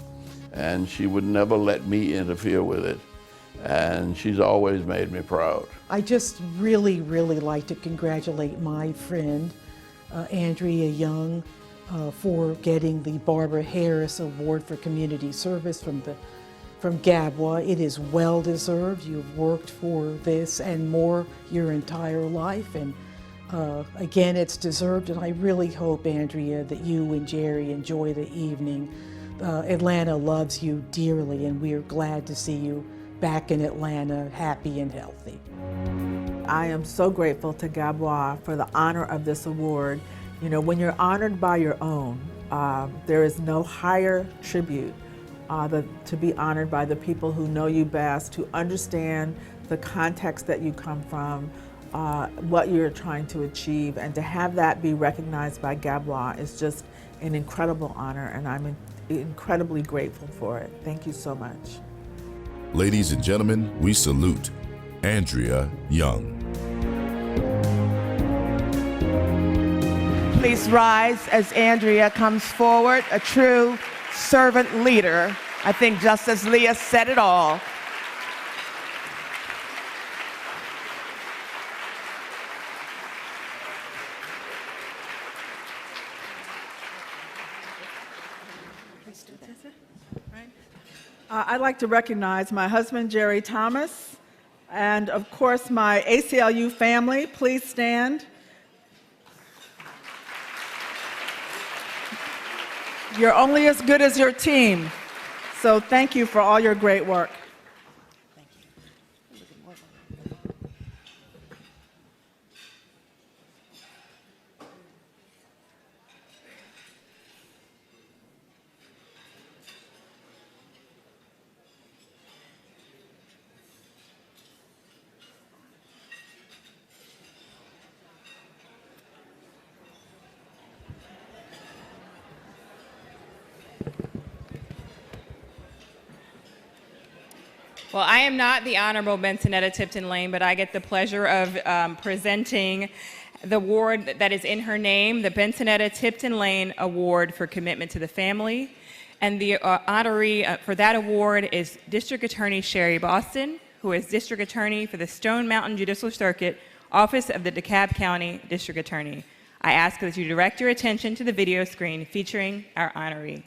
and she would never let me interfere with it. And she's always made me proud. I just really, really like to congratulate my friend, Andrea Young, for getting the Barbara Harris Award for Community Service from Gabwa. It is well deserved. You've worked for this and more your entire life, and again, it's deserved. And I really hope, Andrea, that you and Jerry enjoy the evening. Atlanta loves you dearly, and we are glad to see you back in Atlanta, happy and healthy. I am so grateful to Gabwa for the honor of this award. When you're honored by your own, there is no higher tribute to be honored by the people who know you best, who understand the context that you come from, what you're trying to achieve, and to have that be recognized by Gabwa is just an incredible honor, and I'm incredibly grateful for it. Thank you so much. Ladies and gentlemen, we salute Andrea Young. Please rise as Andrea comes forward, a true servant leader. I think Justice Lea said it all. I'd like to recognize my husband, Jerry Thomas, and of course my ACLU family. Please stand. You're only as good as your team, so thank you for all your great work. Well, I am not the Honorable Bensonetta Tipton Lane, but I get the pleasure of presenting the award that is in her name, the Bensonetta Tipton Lane Award for Commitment to the Family. And the honoree for that award is District Attorney Sheree Boston, who is District Attorney for the Stone Mountain Judicial Circuit, Office of the DeKalb County District Attorney. I ask that you direct your attention to the video screen featuring our honoree.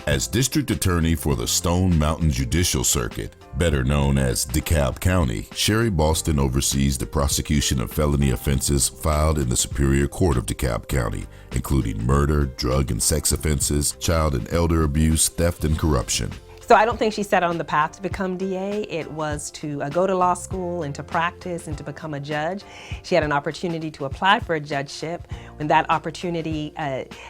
As District Attorney for the Stone Mountain Judicial Circuit, better known as DeKalb County, Sheree Boston oversees the prosecution of felony offenses filed in the Superior Court of DeKalb County, including murder, drug and sex offenses, child and elder abuse, theft, and corruption. So I don't think she set on the path to become DA. It was to go to law school and to practice and to become a judge. She had an opportunity to apply for a judgeship. When that opportunity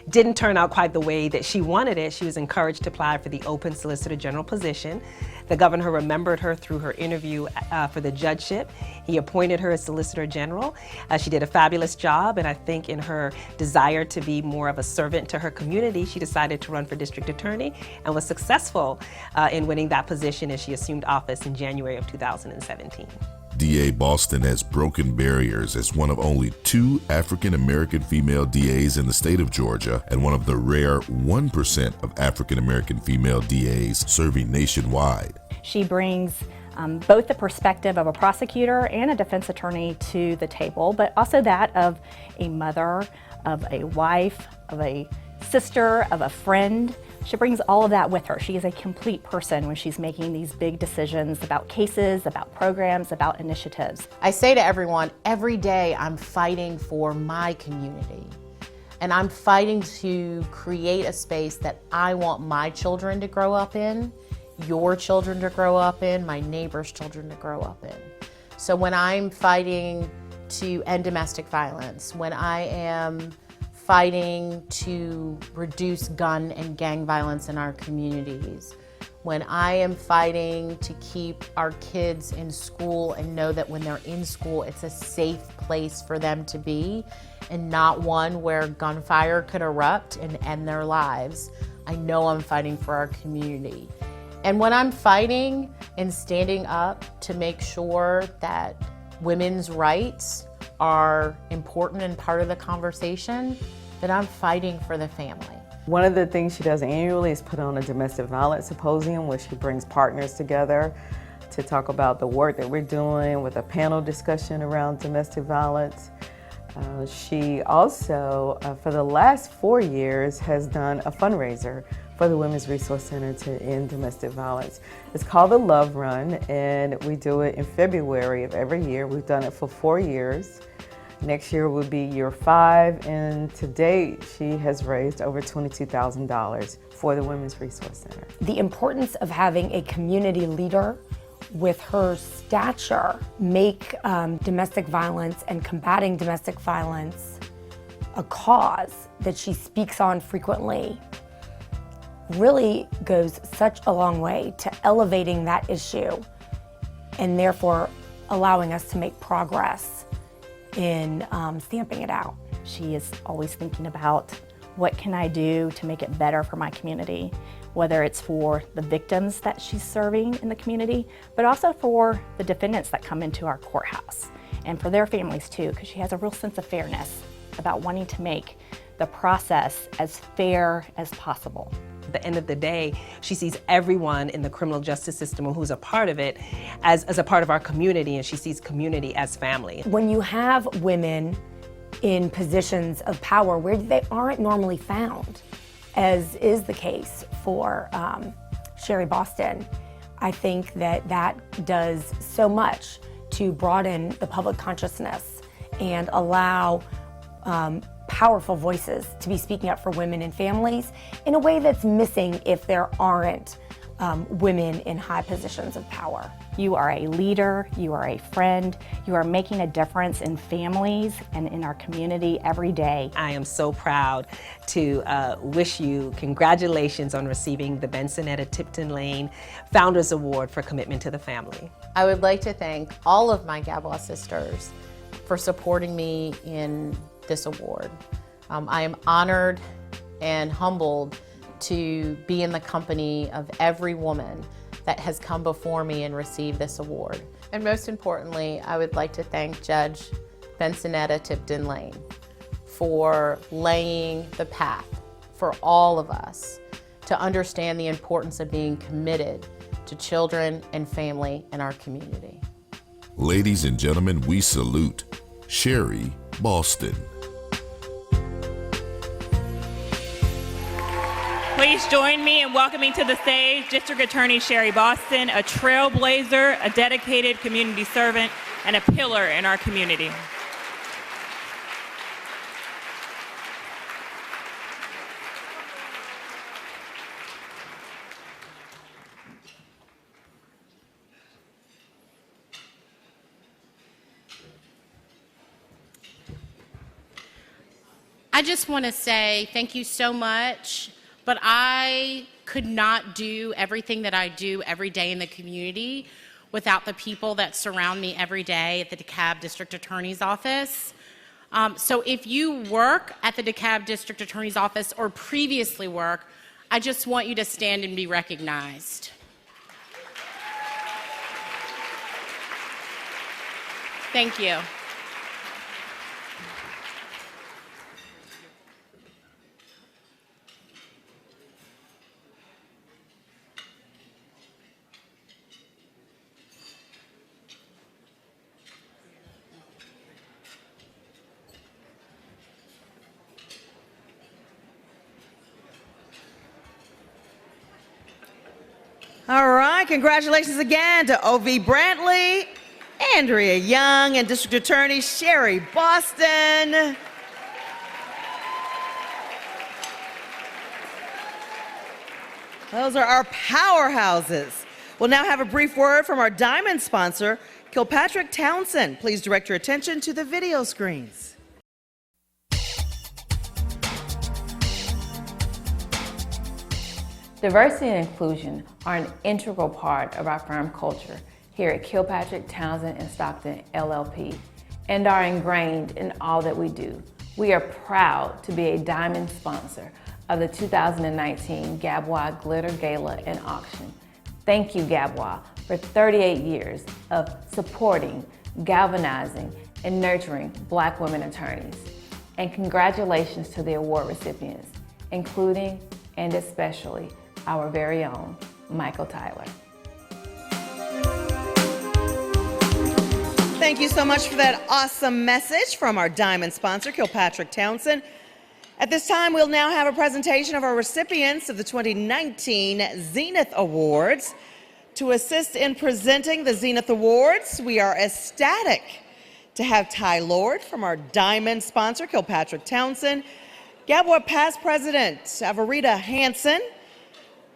didn't turn out quite the way that she wanted it, she was encouraged to apply for the open Solicitor General position. The governor remembered her through her interview for the judgeship. He appointed her as Solicitor General. She did a fabulous job, and I think in her desire to be more of a servant to her community, she decided to run for District Attorney and was successful in winning that position as she assumed office in January of 2017. DA Boston has broken barriers as one of only 2 African-American female DAs in the state of Georgia and one of the rare 1% of African-American female DAs serving nationwide. She brings both the perspective of a prosecutor and a defense attorney to the table, but also that of a mother, of a wife, of a sister, of a friend. She brings all of that with her. She is a complete person when she's making these big decisions about cases, about programs, about initiatives. I say to everyone, every day I'm fighting for my community. And I'm fighting to create a space that I want my children to grow up in, your children to grow up in, my neighbors' children to grow up in. So when I'm fighting to end domestic violence, when I am fighting to reduce gun and gang violence in our communities, when I am fighting to keep our kids in school and know that when they're in school, it's a safe place for them to be and not one where gunfire could erupt and end their lives, I know I'm fighting for our community. And when I'm fighting and standing up to make sure that women's rights are important and part of the conversation, that I'm fighting for the family. One of the things she does annually is put on a domestic violence symposium where she brings partners together to talk about the work that we're doing with a panel discussion around domestic violence. She also, for the last 4 years, has done a fundraiser for the Women's Resource Center to end domestic violence. It's called the Love Run, and we do it in February of every year. We've done it for 4 years. Next year will be year 5, and to date, she has raised over $22,000 for the Women's Resource Center. The importance of having a community leader with her stature make domestic violence and combating domestic violence a cause that she speaks on frequently really goes such a long way to elevating that issue and therefore allowing us to make progress in stamping it out. She is always thinking about what can I do to make it better for my community, whether it's for the victims that she's serving in the community, but also for the defendants that come into our courthouse and for their families too, because she has a real sense of fairness about wanting to make the process as fair as possible. At the end of the day, she sees everyone in the criminal justice system who's a part of it as a part of our community, and she sees community as family. When you have women in positions of power where they aren't normally found, as is the case for Sheree Boston, I think that that does so much to broaden the public consciousness and allow powerful voices to be speaking up for women and families in a way that's missing if there aren't women in high positions of power. You are a leader, you are a friend, you are making a difference in families and in our community every day. I am so proud to wish you congratulations on receiving the Bensonetta Tipton Lane Founders Award for commitment to the family. I would like to thank all of my Gabwa sisters for supporting me in this award. I am honored and humbled to be in the company of every woman that has come before me and received this award. And most importantly, I would like to thank Judge Bensonetta Tipton Lane for laying the path for all of us to understand the importance of being committed to children and family in our community. Ladies and gentlemen, we salute Sheree Boston. Please join me in welcoming to the stage District Attorney Sheree Boston, a trailblazer, a dedicated community servant, and a pillar in our community. I just want to say thank you so much, but I could not do everything that I do every day in the community without the people that surround me every day at the DeKalb District Attorney's Office. So if you work at the DeKalb District Attorney's Office or previously work, I just want you to stand and be recognized. Thank you. All right, congratulations again to O.V. Brantley, Andrea Young, and District Attorney Sheree Boston. Those are our powerhouses. We'll now have a brief word from our diamond sponsor, Kilpatrick Townsend. Please direct your attention to the video screens. Diversity and inclusion are an integral part of our firm culture here at Kilpatrick Townsend and Stockton LLP and are ingrained in all that we do. We are proud to be a diamond sponsor of the 2019 Gabwa Glitter Gala and Auction. Thank you, Gabwa, for 38 years of supporting, galvanizing, and nurturing Black women attorneys. And congratulations to the award recipients, including and especially our very own Michael Tyler. Thank you so much for that awesome message from our diamond sponsor, Kilpatrick Townsend. At this time, we'll now have a presentation of our recipients of the 2019 Zenith Awards. To assist in presenting the Zenith Awards, we are ecstatic to have Ty Lord from our diamond sponsor, Kilpatrick Townsend, Gabwa past president, Avarita Hansen,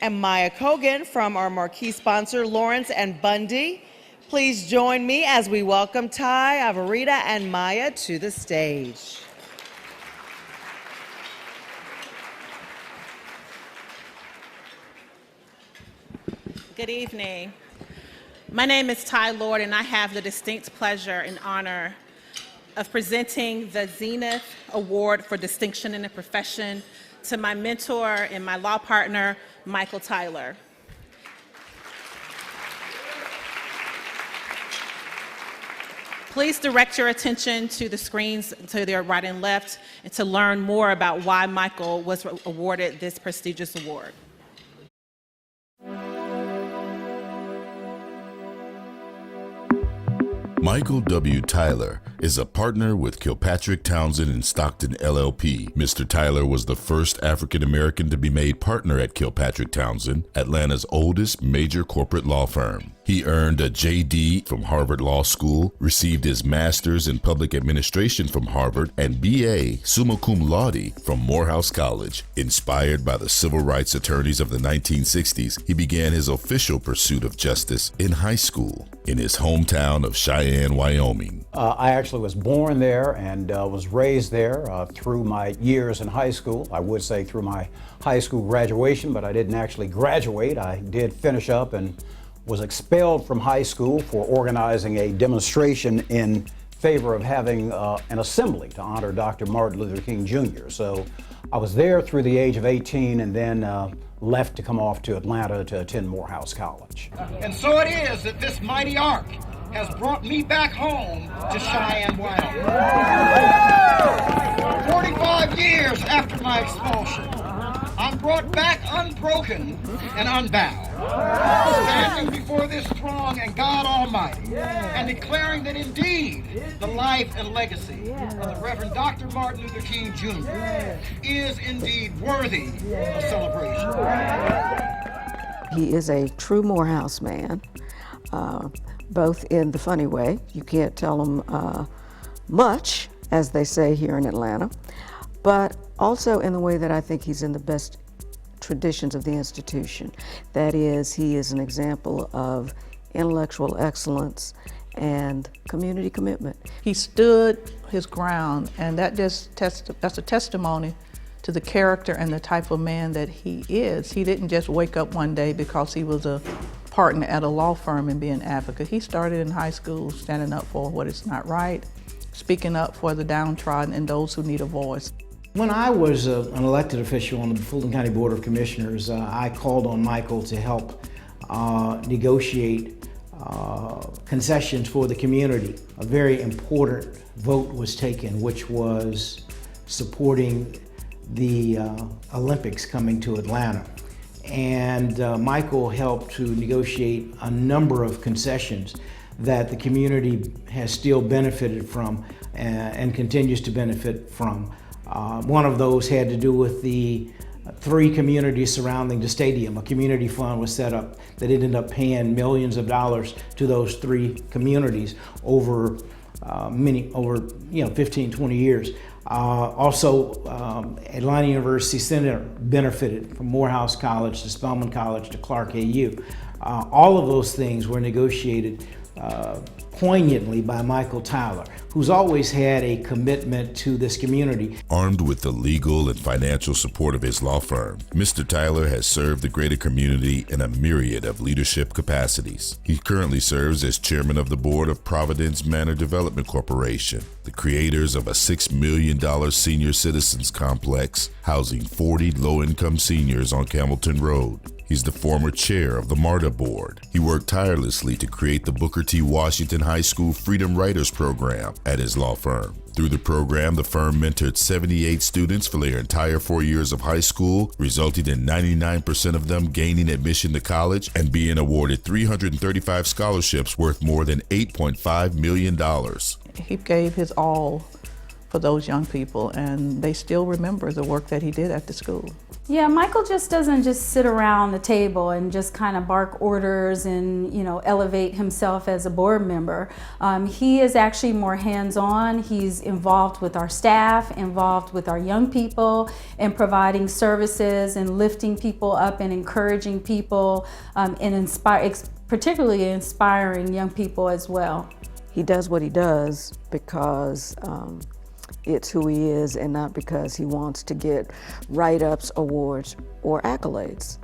and Maya Kogan from our marquee sponsor, Lawrence and Bundy. Please join me as we welcome Ty, Avarita, and Maya to the stage. Good evening. My name is Ty Lord, and I have the distinct pleasure and honor of presenting the Zenith Award for Distinction in the Profession to my mentor and my law partner, Michael Tyler. Please direct your attention to the screens to their right and left and to learn more about why Michael was awarded this prestigious award. Michael W. Tyler is a partner with Kilpatrick Townsend and Stockton LLP. Mr. Tyler was the first African American to be made partner at Kilpatrick Townsend, Atlanta's oldest major corporate law firm. He earned a JD from Harvard Law School, received his master's in public administration from Harvard, and BA summa cum laude from Morehouse College. Inspired by the civil rights attorneys of the 1960s, he began his official pursuit of justice in high school in his hometown of Cheyenne, Wyoming. I actually was born there and was raised there through my years in high school. I would say through my high school graduation, but I didn't actually graduate. I did finish up and was expelled from high school for organizing a demonstration in favor of having an assembly to honor Dr. Martin Luther King Jr. So I was there through the age of 18 and then left to come off to Atlanta to attend Morehouse College. And so it is that this mighty arc has brought me back home to Cheyenne, Wyoming. 45 years after my expulsion, I'm brought back unbroken and unbound, standing before this throng and God Almighty, and declaring that indeed the life and legacy of the Reverend Dr. Martin Luther King Jr. is indeed worthy of celebration. He is a true Morehouse man, both in the funny way, you can't tell him much, as they say here in Atlanta, but also in the way that I think he's in the best traditions of the institution. That is, he is an example of intellectual excellence and community commitment. He stood his ground, and that's a testimony to the character and the type of man that he is. He didn't just wake up one day because he was a partner at a law firm and be an advocate. He started in high school standing up for what is not right, speaking up for the downtrodden and those who need a voice. When I was an elected official on the Fulton County Board of Commissioners, I called on Michael to help negotiate concessions for the community. A very important vote was taken, which was supporting the Olympics coming to Atlanta. And Michael helped to negotiate a number of concessions that the community has still benefited from and continues to benefit from. One of those had to do with the 3 communities surrounding the stadium. A community fund was set up that ended up paying millions of dollars to those 3 communities over 15, 20 years. Also, Atlanta University Center benefited from Morehouse College to Spelman College to Clark AU. All of those things were negotiated poignantly by Michael Tyler, who's always had a commitment to this community. Armed with the legal and financial support of his law firm, Mr. Tyler has served the greater community in a myriad of leadership capacities. He currently serves as chairman of the board of Providence Manor Development Corporation, the creators of a $6 million senior citizens complex housing 40 low-income seniors on Campbellton Road. He's the former chair of the MARTA board. He worked tirelessly to create the Booker T. Washington High School Freedom Writers Program at his law firm. Through the program, the firm mentored 78 students for their entire 4 years of high school, resulting in 99% of them gaining admission to college and being awarded 335 scholarships worth more than $8.5 million. He gave his all for those young people, and they still remember the work that he did at the school. Yeah, Michael just doesn't just sit around the table and just kind of bark orders and, elevate himself as a board member. He is actually more hands-on. He's involved with our staff, involved with our young people, and providing services and lifting people up and encouraging people, and particularly inspiring young people as well. He does what he does because it's who he is, and not because he wants to get write-ups, awards, or accolades.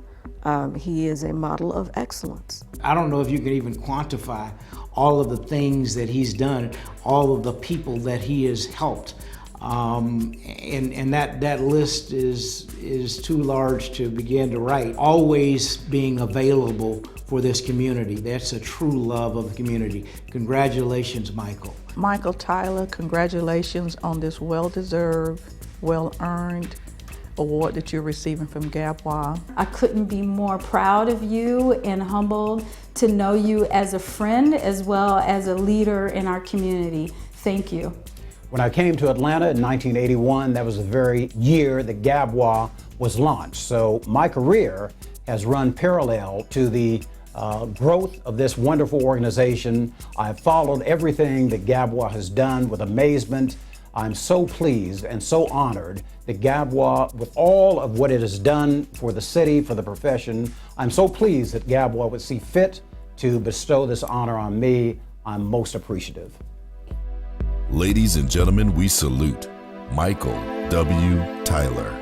He is a model of excellence. I don't know if you can even quantify all of the things that he's done, all of the people that he has helped. And that list is too large to begin to write. Always being available for this community. That's a true love of the community. Congratulations, Michael. Michael Tyler, congratulations on this well-deserved, well-earned award that you're receiving from Gabwa. I couldn't be more proud of you and humbled to know you as a friend as well as a leader in our community. Thank you. When I came to Atlanta in 1981, that was the very year that Gabwa was launched. So my career has run parallel to the growth of this wonderful organization. I've followed everything that Gabwa has done with amazement. I'm so pleased and so honored that Gabwa, with all of what it has done for the city, for the profession, I'm so pleased that Gabwa would see fit to bestow this honor on me. I'm most appreciative. Ladies and gentlemen, we salute Michael W. Tyler.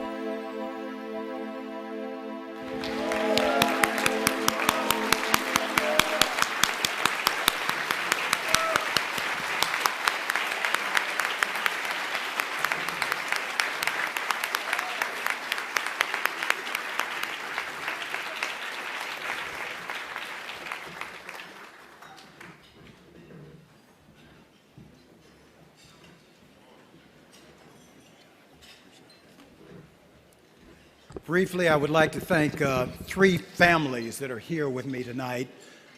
Briefly, I would like to thank 3 families that are here with me tonight.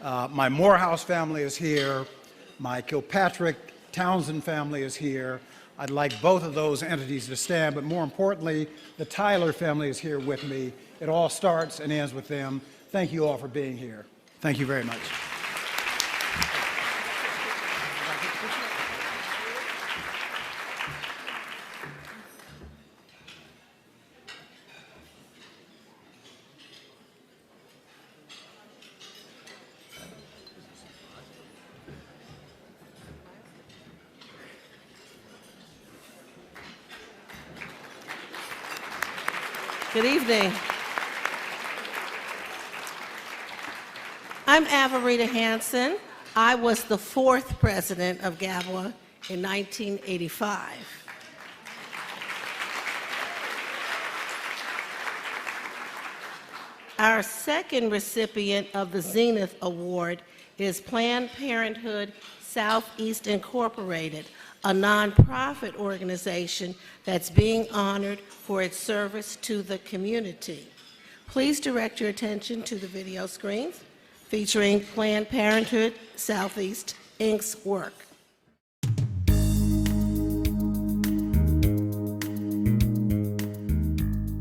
My Morehouse family is here. My Kilpatrick Townsend family is here. I'd like both of those entities to stand, but more importantly, the Tyler family is here with me. It all starts and ends with them. Thank you all for being here. Thank you very much. Good evening. I'm Avarita Hansen. I was the 4th president of Gabwa in 1985. Our second recipient of the Zenith Award is Planned Parenthood Southeast Incorporated, a nonprofit organization that's being honored for its service to the community. Please direct your attention to the video screens featuring Planned Parenthood Southeast Inc.'s work.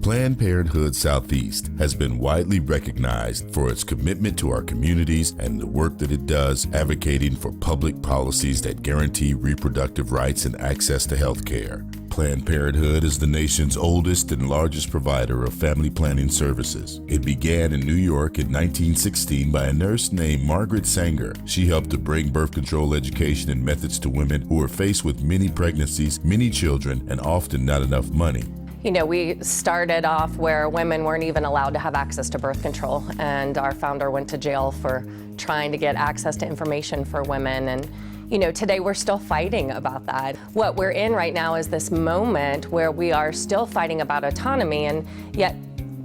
Planned Parenthood Southeast has been widely recognized for its commitment to our communities and the work that it does advocating for public policies that guarantee reproductive rights and access to health care. Planned Parenthood is the nation's oldest and largest provider of family planning services. It began in New York in 1916 by a nurse named Margaret Sanger. She helped to bring birth control education and methods to women who were faced with many pregnancies, many children, and often not enough money. You know, we started off where women weren't even allowed to have access to birth control, and our founder went to jail for trying to get access to information for women. And you know, today we're still fighting about that. What we're in right now is this moment where we are still fighting about autonomy, and yet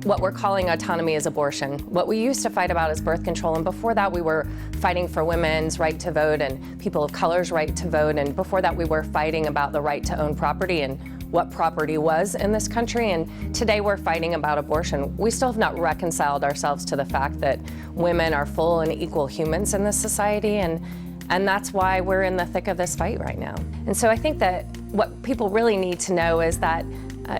what we're calling autonomy is abortion. What we used to fight about is birth control, and before that we were fighting for women's right to vote and people of color's right to vote, and before that we were fighting about the right to own property and what property was in this country, and today we're fighting about abortion. We still have not reconciled ourselves to the fact that women are full and equal humans in this society, and that's why we're in the thick of this fight right now. And so I think that what people really need to know is that,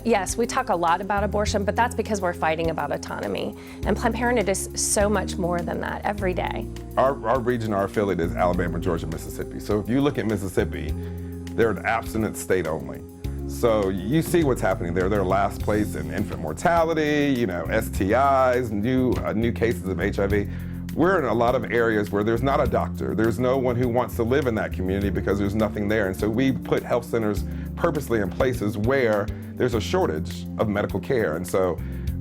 yes, we talk a lot about abortion, but that's because we're fighting about autonomy. And Planned Parenthood is so much more than that every day. Our region, our affiliate is Alabama, Georgia, Mississippi. So if you look at Mississippi, they're an abstinence state only. So you see what's happening there. They're last place in infant mortality, you know, STIs, new cases of HIV. We're in a lot of areas where there's not a doctor. There's no one who wants to live in that community because there's nothing there. And so we put health centers purposely in places where there's a shortage of medical care. And so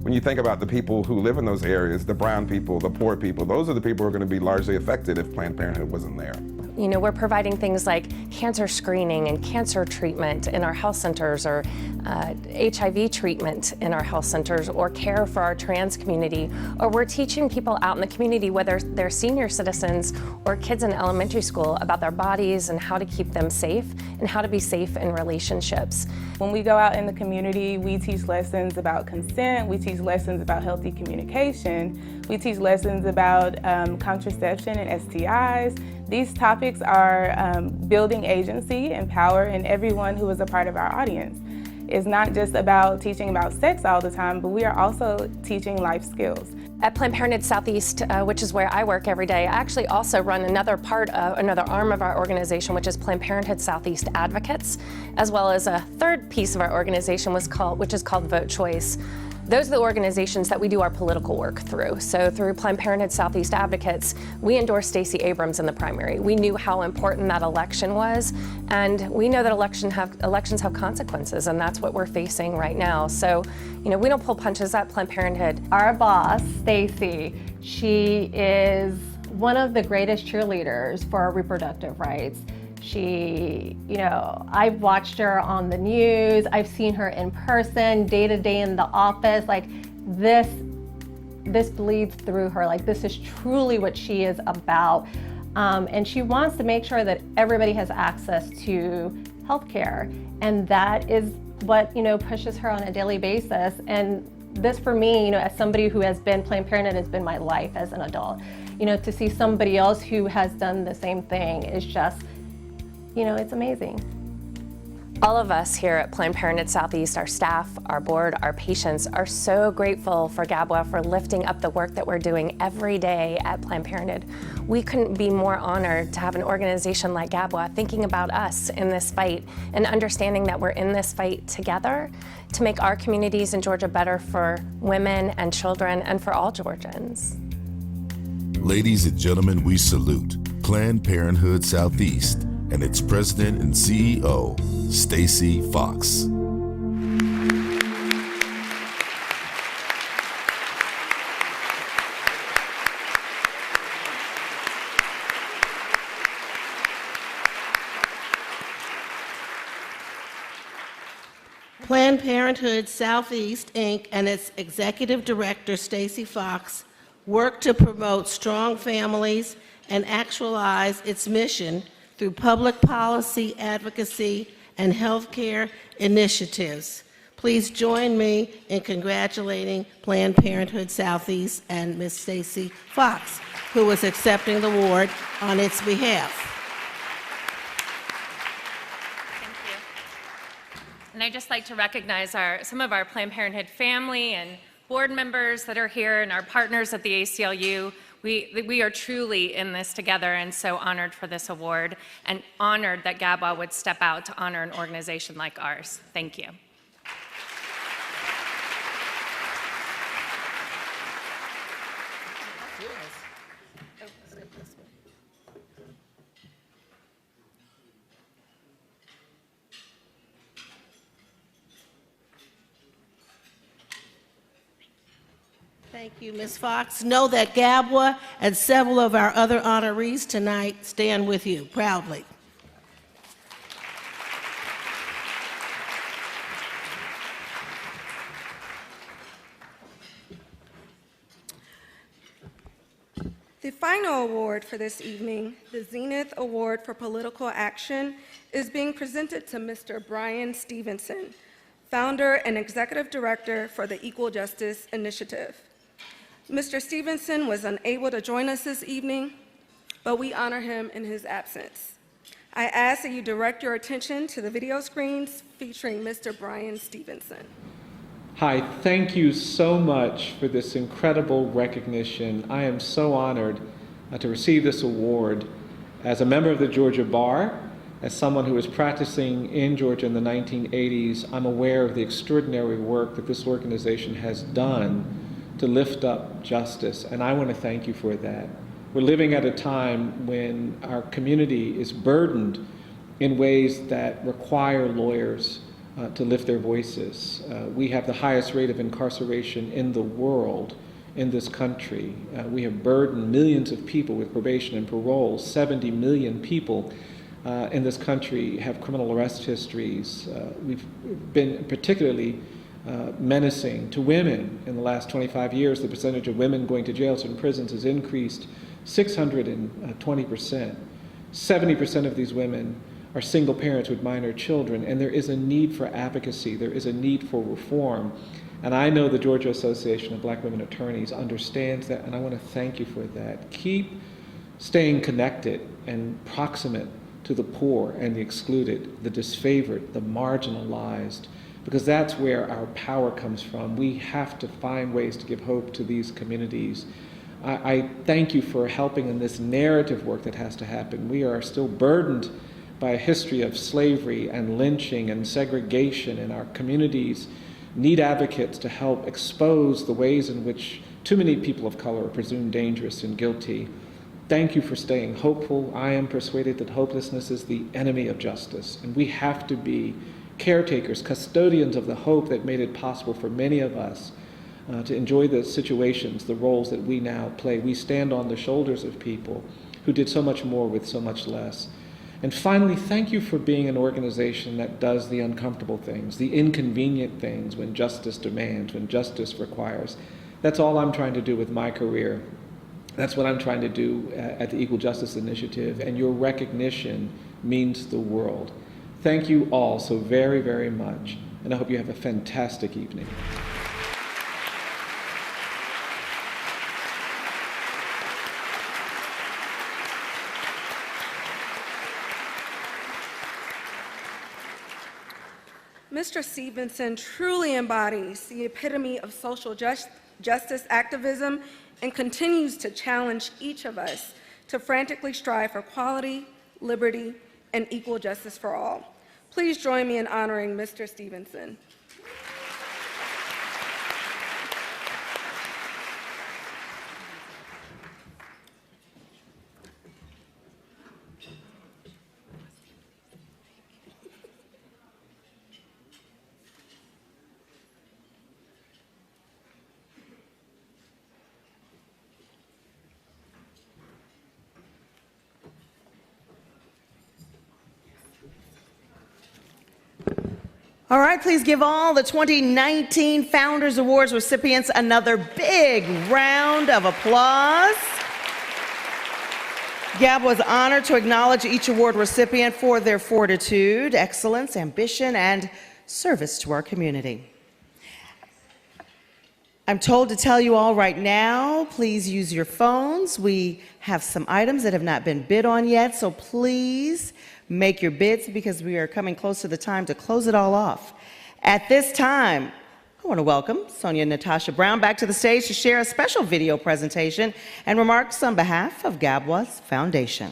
when you think about the people who live in those areas, the brown people, the poor people, those are the people who are going to be largely affected if Planned Parenthood wasn't there. You know, we're providing things like cancer screening and cancer treatment in our health centers, or HIV treatment in our health centers, or care for our trans community, or we're teaching people out in the community, whether they're senior citizens or kids in elementary school, about their bodies and how to keep them safe and how to be safe in relationships. When we go out in the community, we teach lessons about consent, we teach lessons about healthy communication, we teach lessons about contraception and STIs. These topics are building agency and power in everyone who is a part of our audience. It's not just about teaching about sex all the time, but we are also teaching life skills. At Planned Parenthood Southeast, which is where I work every day, I actually also run another arm of our organization, which is Planned Parenthood Southeast Advocates, as well as a third piece of our organization which is called Vote Choice. Those are the organizations that we do our political work through. So through Planned Parenthood Southeast Advocates, we endorsed Stacey Abrams in the primary. We knew how important that election was, and we know that elections have consequences, and that's what we're facing right now. So, you know, we don't pull punches at Planned Parenthood. Our boss, Stacey, she is one of the greatest cheerleaders for our reproductive rights. She, you know, I've watched her on the news, I've seen her in person, day to day in the office, like this bleeds through her, like this is truly what she is about. And she wants to make sure that everybody has access to healthcare. And that is what, you know, pushes her on a daily basis. And this for me, you know, as somebody who has been, Planned Parenthood has been my life as an adult, you know, to see somebody else who has done the same thing is just, you know, it's amazing. All of us here at Planned Parenthood Southeast, our staff, our board, our patients, are so grateful for Gabwa for lifting up the work that we're doing every day at Planned Parenthood. We couldn't be more honored to have an organization like Gabwa thinking about us in this fight and understanding that we're in this fight together to make our communities in Georgia better for women and children and for all Georgians. Ladies and gentlemen, we salute Planned Parenthood Southeast and its president and CEO, Stacey Fox. Planned Parenthood Southeast, Inc. and its executive director, Stacey Fox, work to promote strong families and actualize its mission through public policy, advocacy, and healthcare initiatives. Please join me in congratulating Planned Parenthood Southeast and Ms. Stacey Fox, who is accepting the award on its behalf. And I'd just like to recognize some of our Planned Parenthood family and board members that are here and our partners at the ACLU. We are truly in this together and so honored for this award and honored that Gabwa would step out to honor an organization like ours. Thank you. Thank you, Ms. Fox. Know that Gabwa and several of our other honorees tonight stand with you proudly. The final award for this evening, the Zenith Award for Political Action, is being presented to Mr. Brian Stevenson, founder and executive director for the Equal Justice Initiative. Mr. Stevenson was unable to join us this evening, but we honor him in his absence. I ask that you direct your attention to the video screens featuring Mr. Brian Stevenson. Hi, thank you so much for this incredible recognition. I am so honored to receive this award as a member of the Georgia Bar. As someone who was practicing in Georgia in the 1980s, I'm aware of the extraordinary work that this organization has done to lift up justice, and I want to thank you for that. We're living at a time when our community is burdened in ways that require lawyers to lift their voices. We have the highest rate of incarceration in the world in this country. We have burdened millions of people with probation and parole. 70 million people in this country have criminal arrest histories. We've been particularly menacing to women in the last 25 years. The percentage of women going to jails and prisons has increased 620%. 70% of these women are single parents with minor children, and there is a need for advocacy. There is a need for reform. And I know the Georgia Association of Black Women Attorneys understands that, and I want to thank you for that. Keep staying connected and proximate to the poor and the excluded, the disfavored, the marginalized, because that's where our power comes from. We have to find ways to give hope to these communities. I thank you for helping in this narrative work that has to happen. We are still burdened by a history of slavery and lynching and segregation, and our communities need advocates to help expose the ways in which too many people of color are presumed dangerous and guilty. Thank you for staying hopeful. I am persuaded that hopelessness is the enemy of justice, and we have to be caretakers, custodians of the hope that made it possible for many of us to enjoy the situations, the roles that we now play. We stand on the shoulders of people who did so much more with so much less. And finally, thank you for being an organization that does the uncomfortable things, the inconvenient things when justice demands, when justice requires. That's all I'm trying to do with my career. That's what I'm trying to do at the Equal Justice Initiative, and your recognition means the world. Thank you all so very, very much, and I hope you have a fantastic evening. Mr. Stevenson truly embodies the epitome of social justice activism and continues to challenge each of us to frantically strive for equality, liberty, and equal justice for all. Please join me in honoring Mr. Stevenson. All right, please give all the 2019 Founders Awards recipients another big round of applause. Gabwa was honored to acknowledge each award recipient for their fortitude, excellence, ambition, and service to our community. I'm told to tell you all right now, please use your phones. We have some items that have not been bid on yet, so please make your bids because we are coming close to the time to close it all off. At this time, I want to welcome Sonia and Natasha Brown back to the stage to share a special video presentation and remarks on behalf of Gabwa's Foundation.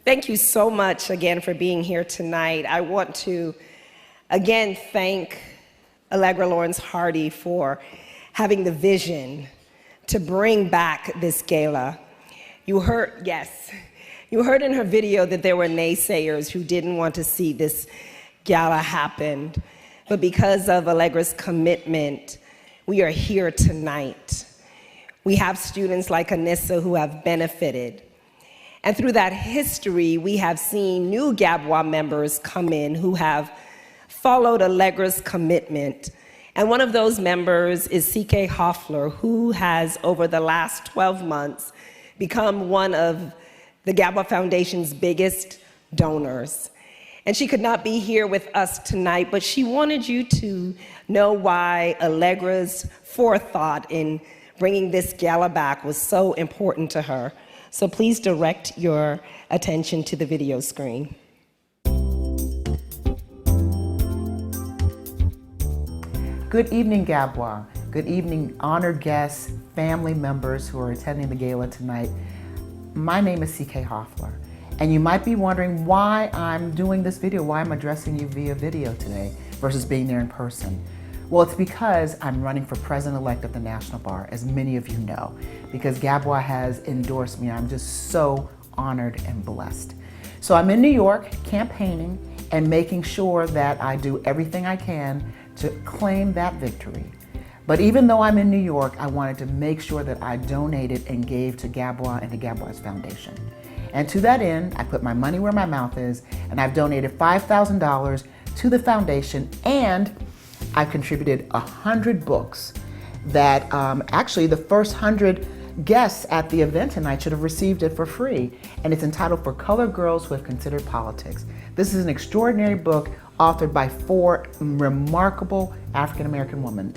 Thank you so much again for being here tonight. I want to again thank Allegra Lawrence Hardy for having the vision to bring back this gala. You heard in her video that there were naysayers who didn't want to see this gala happen, but because of Allegra's commitment, we are here tonight. We have students like Anissa who have benefited. And through that history, we have seen new Gabwa members come in who have followed Allegra's commitment. And one of those members is C.K. Hoffler, who has, over the last 12 months, become one of the Gabwa Foundation's biggest donors. And she could not be here with us tonight, but she wanted you to know why Allegra's forethought in bringing this gala back was so important to her. So please direct your attention to the video screen. Good evening, Gabwa. Good evening, honored guests, family members who are attending the gala tonight. My name is C.K. Hoffler, and you might be wondering why I'm doing this video, why I'm addressing you via video today versus being there in person. Well, it's because I'm running for president-elect of the National Bar, as many of you know, because Gabwa has endorsed me. I'm just so honored and blessed. So I'm in New York campaigning and making sure that I do everything I can to claim that victory. But even though I'm in New York, I wanted to make sure that I donated and gave to Gabwa and to Gabwa's Foundation. And to that end, I put my money where my mouth is, and I've donated $5,000 to the foundation, and I've contributed 100 books that actually the first 100 guests at the event tonight should have received it for free. And it's entitled For Colored Girls Who Have Considered Politics. This is an extraordinary book authored by 4 remarkable African-American women,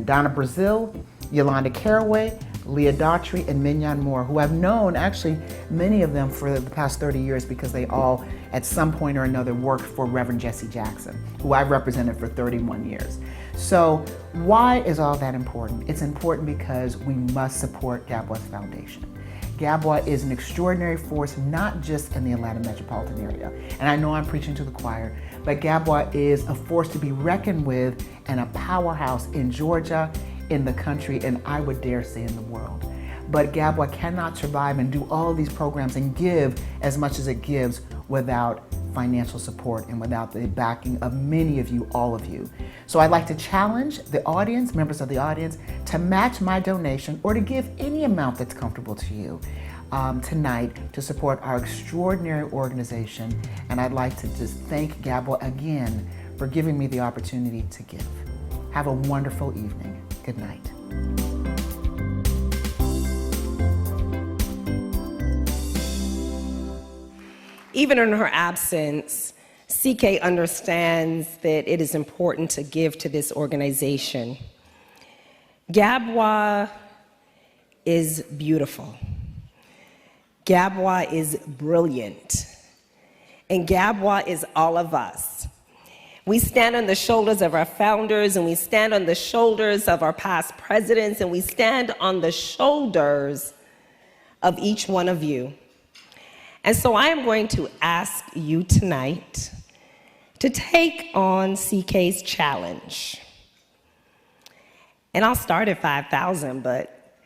Donna Brazile, Yolanda Caraway, Leah Daughtry, and Mignon Moore, who I've known, actually, many of them for the past 30 years because they all, at some point or another, worked for Reverend Jesse Jackson, who I've represented for 31 years. So why is all that important? It's important because we must support Gabwa's Foundation. Gabwa is an extraordinary force, not just in the Atlanta metropolitan area. And I know I'm preaching to the choir, but Gabwa is a force to be reckoned with and a powerhouse in Georgia, in the country, and I would dare say in the world. But Gabwa cannot survive and do all of these programs and give as much as it gives without financial support and without the backing of many of you, all of you. So I'd like to challenge the audience, members of the audience, to match my donation or to give any amount that's comfortable to you tonight to support our extraordinary organization. And I'd like to just thank Gabwa again for giving me the opportunity to give. Have a wonderful evening. Good night. Even in her absence, CK understands that it is important to give to this organization. Gabwa is beautiful. Gabwa is brilliant. And Gabwa is all of us. We stand on the shoulders of our founders, and we stand on the shoulders of our past presidents, and we stand on the shoulders of each one of you. And so I am going to ask you tonight to take on CK's challenge. And I'll start at 5,000, but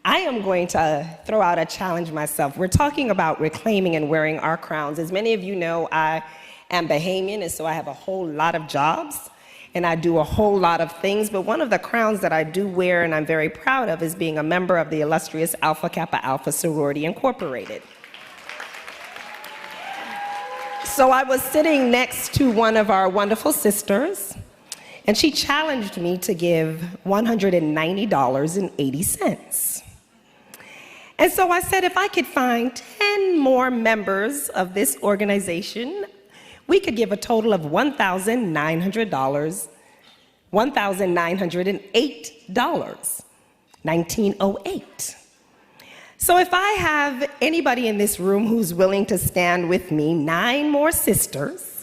I am going to throw out a challenge myself. We're talking about reclaiming and wearing our crowns. As many of you know, I am Bahamian, and so I have a whole lot of jobs, and I do a whole lot of things, but one of the crowns that I do wear and I'm very proud of is being a member of the illustrious Alpha Kappa Alpha Sorority Incorporated. So I was sitting next to one of our wonderful sisters, and she challenged me to give $190.80. And so I said if I could find 10 more members of this organization, we could give a total of $1,908, 1908. So if I have anybody in this room who's willing to stand with me, 9 more sisters,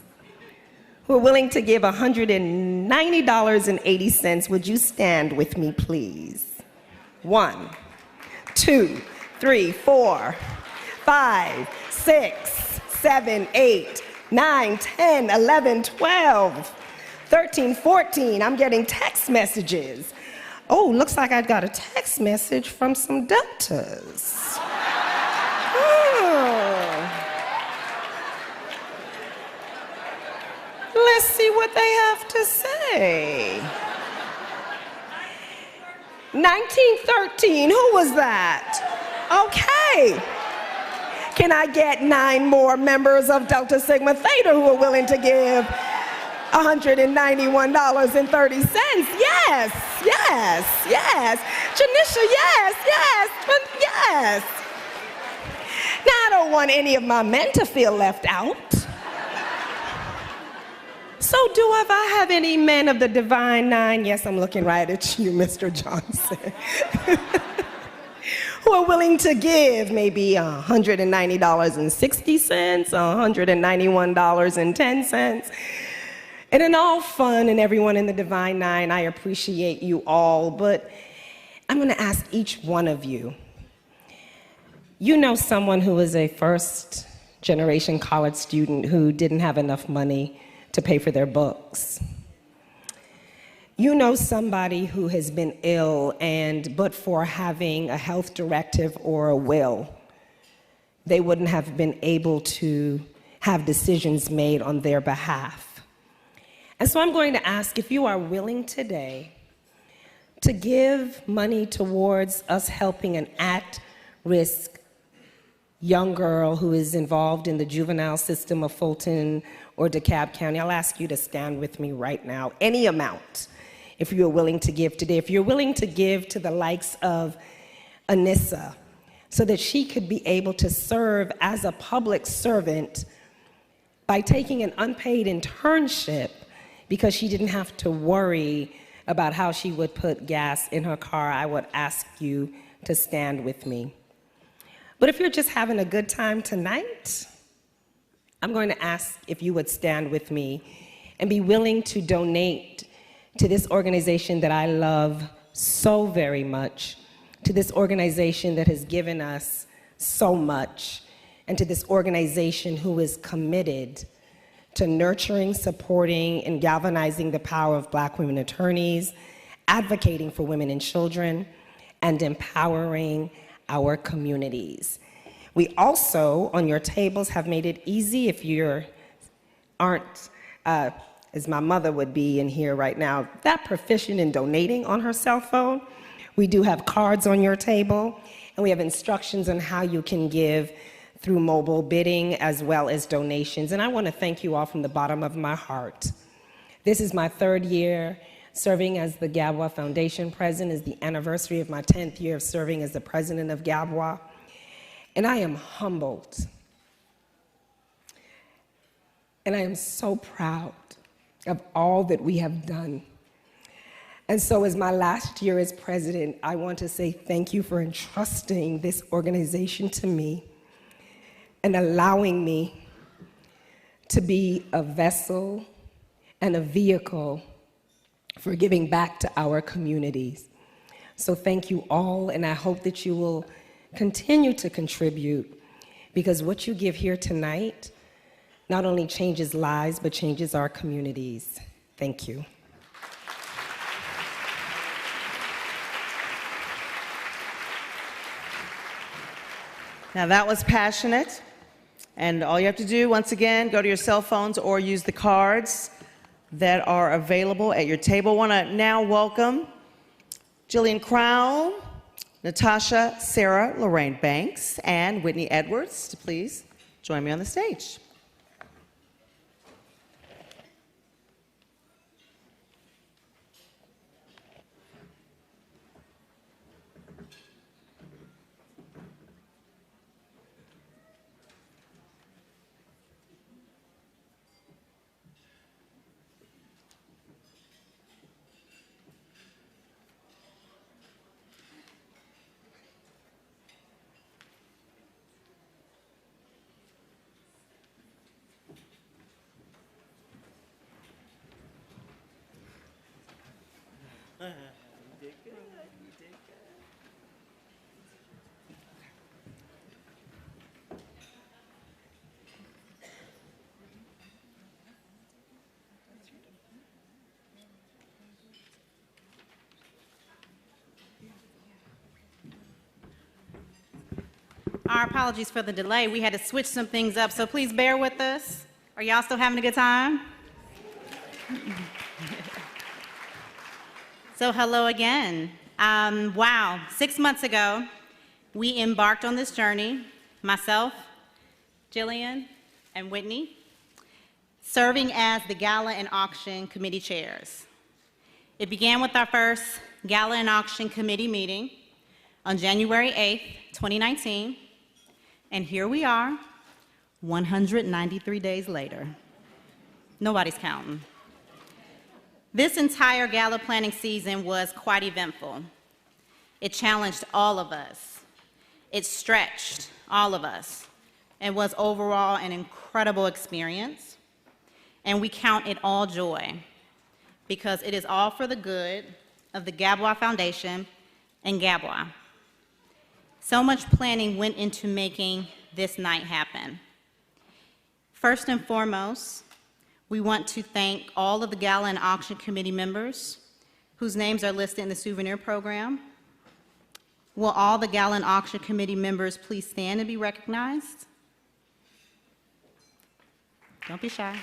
who are willing to give $190.80, would you stand with me, please? 1, 2, 3, 4, 5, 6, 7, 8, 9, 10, 11, 12, 13, 14. I'm getting text messages. Oh, looks like I got a text message from some Deltas. Let's see what they have to say. 1913, who was that? Okay. Can I get 9 more members of Delta Sigma Theta who are willing to give $191.30? Yes, yes, yes. Janisha, yes, yes, yes. Now, I don't want any of my men to feel left out. So do I have any men of the Divine Nine? Yes, I'm looking right at you, Mr. Johnson. Who are willing to give maybe $190.60, $191.10. And in all fun, and everyone in the Divine Nine, I appreciate you all, but I'm gonna ask each one of you. You know someone who is a first-generation college student who didn't have enough money to pay for their books. You know somebody who has been ill, and but for having a health directive or a will, they wouldn't have been able to have decisions made on their behalf. And so I'm going to ask if you are willing today to give money towards us helping an at-risk young girl who is involved in the juvenile system of Fulton or DeKalb County. I'll ask you to stand with me right now, any amount, if you're willing to give today. If you're willing to give to the likes of Anissa, so that she could be able to serve as a public servant by taking an unpaid internship because she didn't have to worry about how she would put gas in her car, I would ask you to stand with me. But if you're just having a good time tonight, I'm going to ask if you would stand with me and be willing to donate to this organization that I love so very much, to this organization that has given us so much, and to this organization who is committed to nurturing, supporting, and galvanizing the power of Black women attorneys, advocating for women and children, and empowering our communities. We also, on your tables, have made it easy if you aren't, as my mother would be in here right now, that proficient in donating on her cell phone. We do have cards on your table, and we have instructions on how you can give through mobile bidding as well as donations. And I want to thank you all from the bottom of my heart. This is my 3rd year serving as the Gabwa Foundation president. Is the anniversary of my 10th year of serving as the president of Gabwa. And I am humbled. And I am so proud of all that we have done. And so as my last year as president, I want to say thank you for entrusting this organization to me and allowing me to be a vessel and a vehicle for giving back to our communities. So thank you all, and I hope that you will continue to contribute, because what you give here tonight not only changes lives, but changes our communities. Thank you. Now that was passionate, and all you have to do, once again, go to your cell phones or use the cards that are available at your table. I want to now welcome Jillian Crown, Natasha Sarah Lorraine Banks, and Whitney Edwards to please join me on the stage. did good. You did good. Our apologies for the delay. We had to switch some things up, so please bear with us. Are y'all still having a good time? So hello again. Wow, 6 months ago, we embarked on this journey, myself, Jillian, and Whitney, serving as the Gala and Auction Committee chairs. It began with our first Gala and Auction Committee meeting on January 8th, 2019, and here we are, 193 days later. Nobody's counting. This entire gala planning season was quite eventful. It challenged all of us. It stretched all of us. It was overall an incredible experience, and we count it all joy because it is all for the good of the Gabwa Foundation and Gabwa. So much planning went into making this night happen. First and foremost, we want to thank all of the Gala and Auction Committee members whose names are listed in the souvenir program. Will all the Gala and Auction Committee members please stand and be recognized? Don't be shy.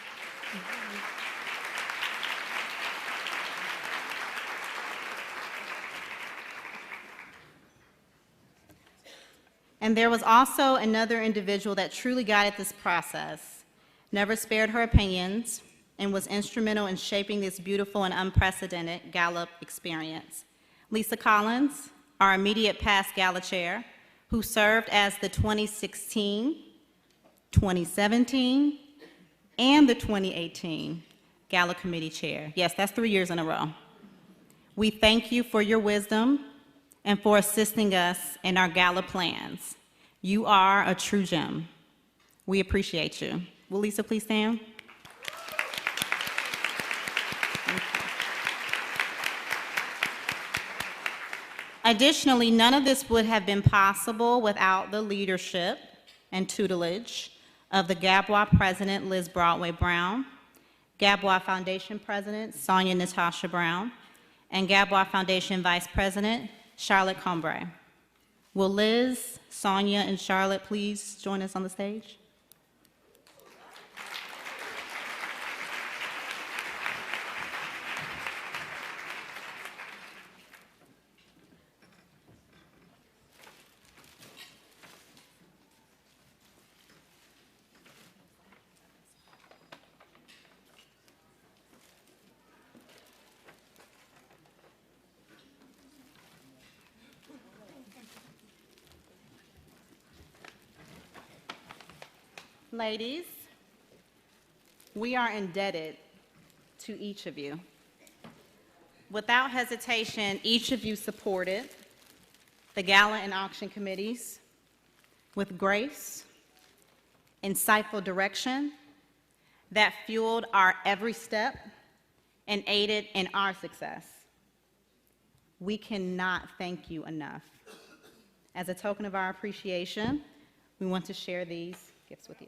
And there was also another individual that truly guided this process, never spared her opinions, and was instrumental in shaping this beautiful and unprecedented Gala experience. Lisa Collins, our immediate past Gala chair, who served as the 2016, 2017, and the 2018 Gala Committee chair. Yes, that's 3 years in a row. We thank you for your wisdom and for assisting us in our Gala plans. You are a true gem. We appreciate you. Will Lisa please stand? Additionally, none of this would have been possible without the leadership and tutelage of the Gabwa President, Liz Broadway Brown, Gabwa Foundation President, Sonia Natasha Brown, and Gabwa Foundation Vice President, Charlotte Combray. Will Liz, Sonia, and Charlotte please join us on the stage? Ladies, we are indebted to each of you. Without hesitation, each of you supported the Gala and Auction Committees with grace, insightful direction that fueled our every step and aided in our success. We cannot thank you enough. As a token of our appreciation, we want to share these gifts with you.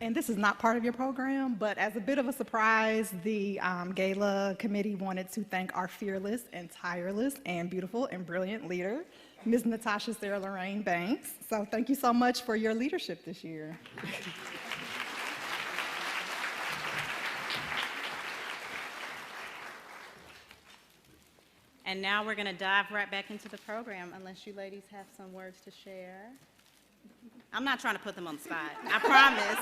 And this is not part of your program, but as a bit of a surprise, the Gala Committee wanted to thank our fearless and tireless and beautiful and brilliant leader, Ms. Natasha Sarah Lorraine Banks. So thank you so much for your leadership this year. And now we're going to dive right back into the program, unless you ladies have some words to share. I'm not trying to put them on the spot, I promise.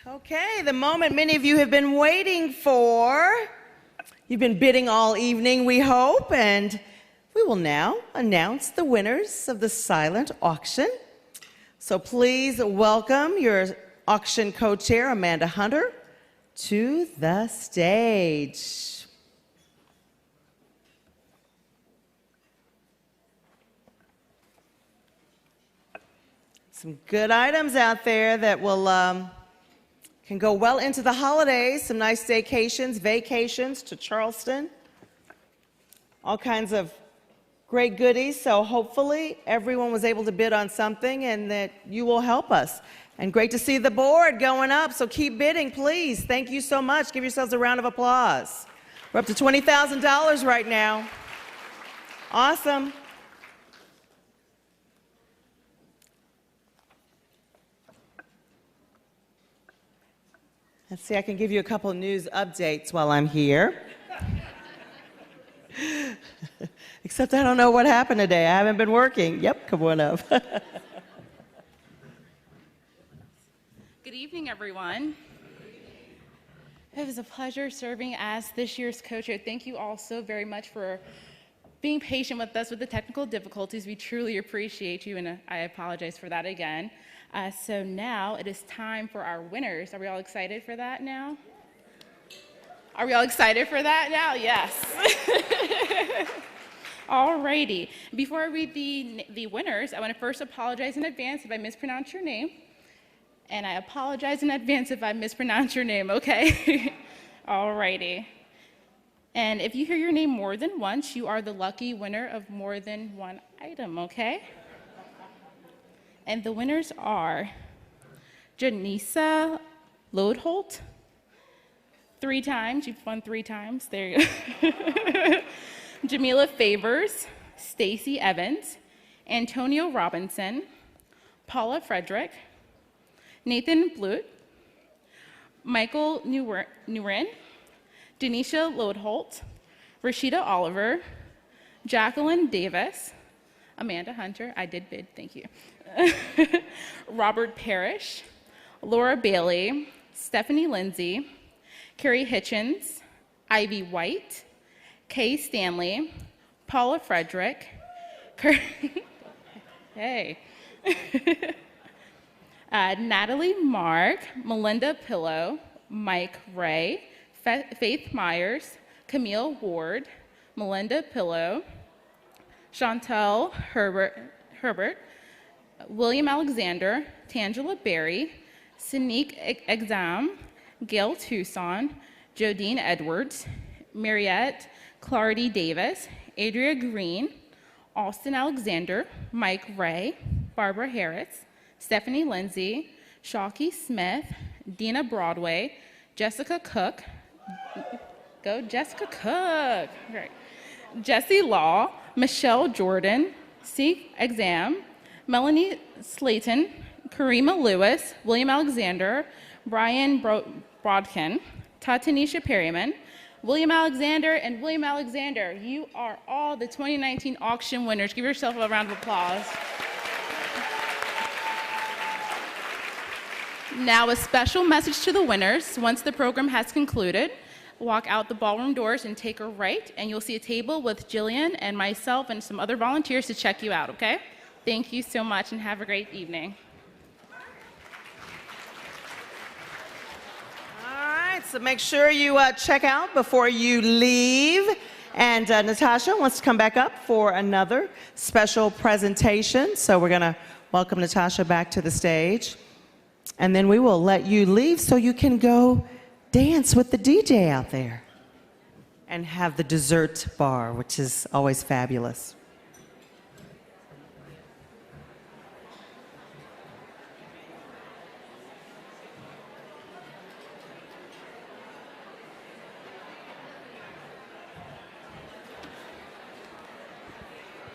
Okay, the moment many of you have been waiting for. You've been bidding all evening, we hope, and we will now announce the winners of the silent auction. So please welcome your auction co-chair, Amanda Hunter, to the stage. Some good items out there that will can go well into the holidays. Some nice staycations, vacations to Charleston. All kinds of great goodies. So hopefully everyone was able to bid on something and that you will help us. And great to see the board going up. So keep bidding, please. Thank you so much. Give yourselves a round of applause. We're up to $20,000 right now. Awesome. Let's see, I can give you a couple news updates while I'm here. Except I don't know what happened today. I haven't been working. Yep, come on up. Good evening, everyone. It was a pleasure serving as this year's co-chair. Thank you all so very much for being patient with us with the technical difficulties. We truly appreciate you, and I apologize for that again. So now it is time for our winners. Are we all excited for that now? Are we all excited for that now? Yes. Alrighty. Before I read the winners, I want to first apologize in advance if I mispronounce your name. And I apologize in advance if I mispronounce your name, okay? Alrighty. And if you hear your name more than once, you are the lucky winner of more than one item, okay? And the winners are Janissa Lodholt, 3 times. You've won 3 times. There you go. Jamila Favors, Stacey Evans, Antonio Robinson, Paula Frederick, Nathan Blut, Michael Nguyen, Denisha Lodholt, Rashida Oliver, Jacqueline Davis, Amanda Hunter, I did bid, thank you. Robert Parrish, Laura Bailey, Stephanie Lindsay, Carrie Hitchens, Ivy White, Kay Stanley, Paula Frederick, hey, Natalie Mark, Melinda Pillow, Mike Ray, Faith Myers, Camille Ward, Melinda Pillow, Chantel Herbert, William Alexander, Tangela Berry, Sinique Exam, Gail Tucson, Jodine Edwards, Mariette Clardy Davis, Adria Green, Austin Alexander, Mike Ray, Barbara Harris, Stephanie Lindsay, Shockey Smith, Dina Broadway, Jessica Cook, go Jessica Cook, right. Jessie Law, Michelle Jordan, Seek Exam, Melanie Slayton, Karima Lewis, William Alexander, Brian Brodkin, Tatanisha Perryman, William Alexander, and William Alexander. You are all the 2019 auction winners. Give yourself a round of applause. Now, a special message to the winners. Once the program has concluded, walk out the ballroom doors and take a right, and you'll see a table with Jillian and myself and some other volunteers to check you out, okay? Thank you so much, and have a great evening. All right, so make sure you check out before you leave. And Natasha wants to come back up for another special presentation. So we're gonna welcome Natasha back to the stage. And then we will let you leave so you can go dance with the DJ out there and have the dessert bar, which is always fabulous.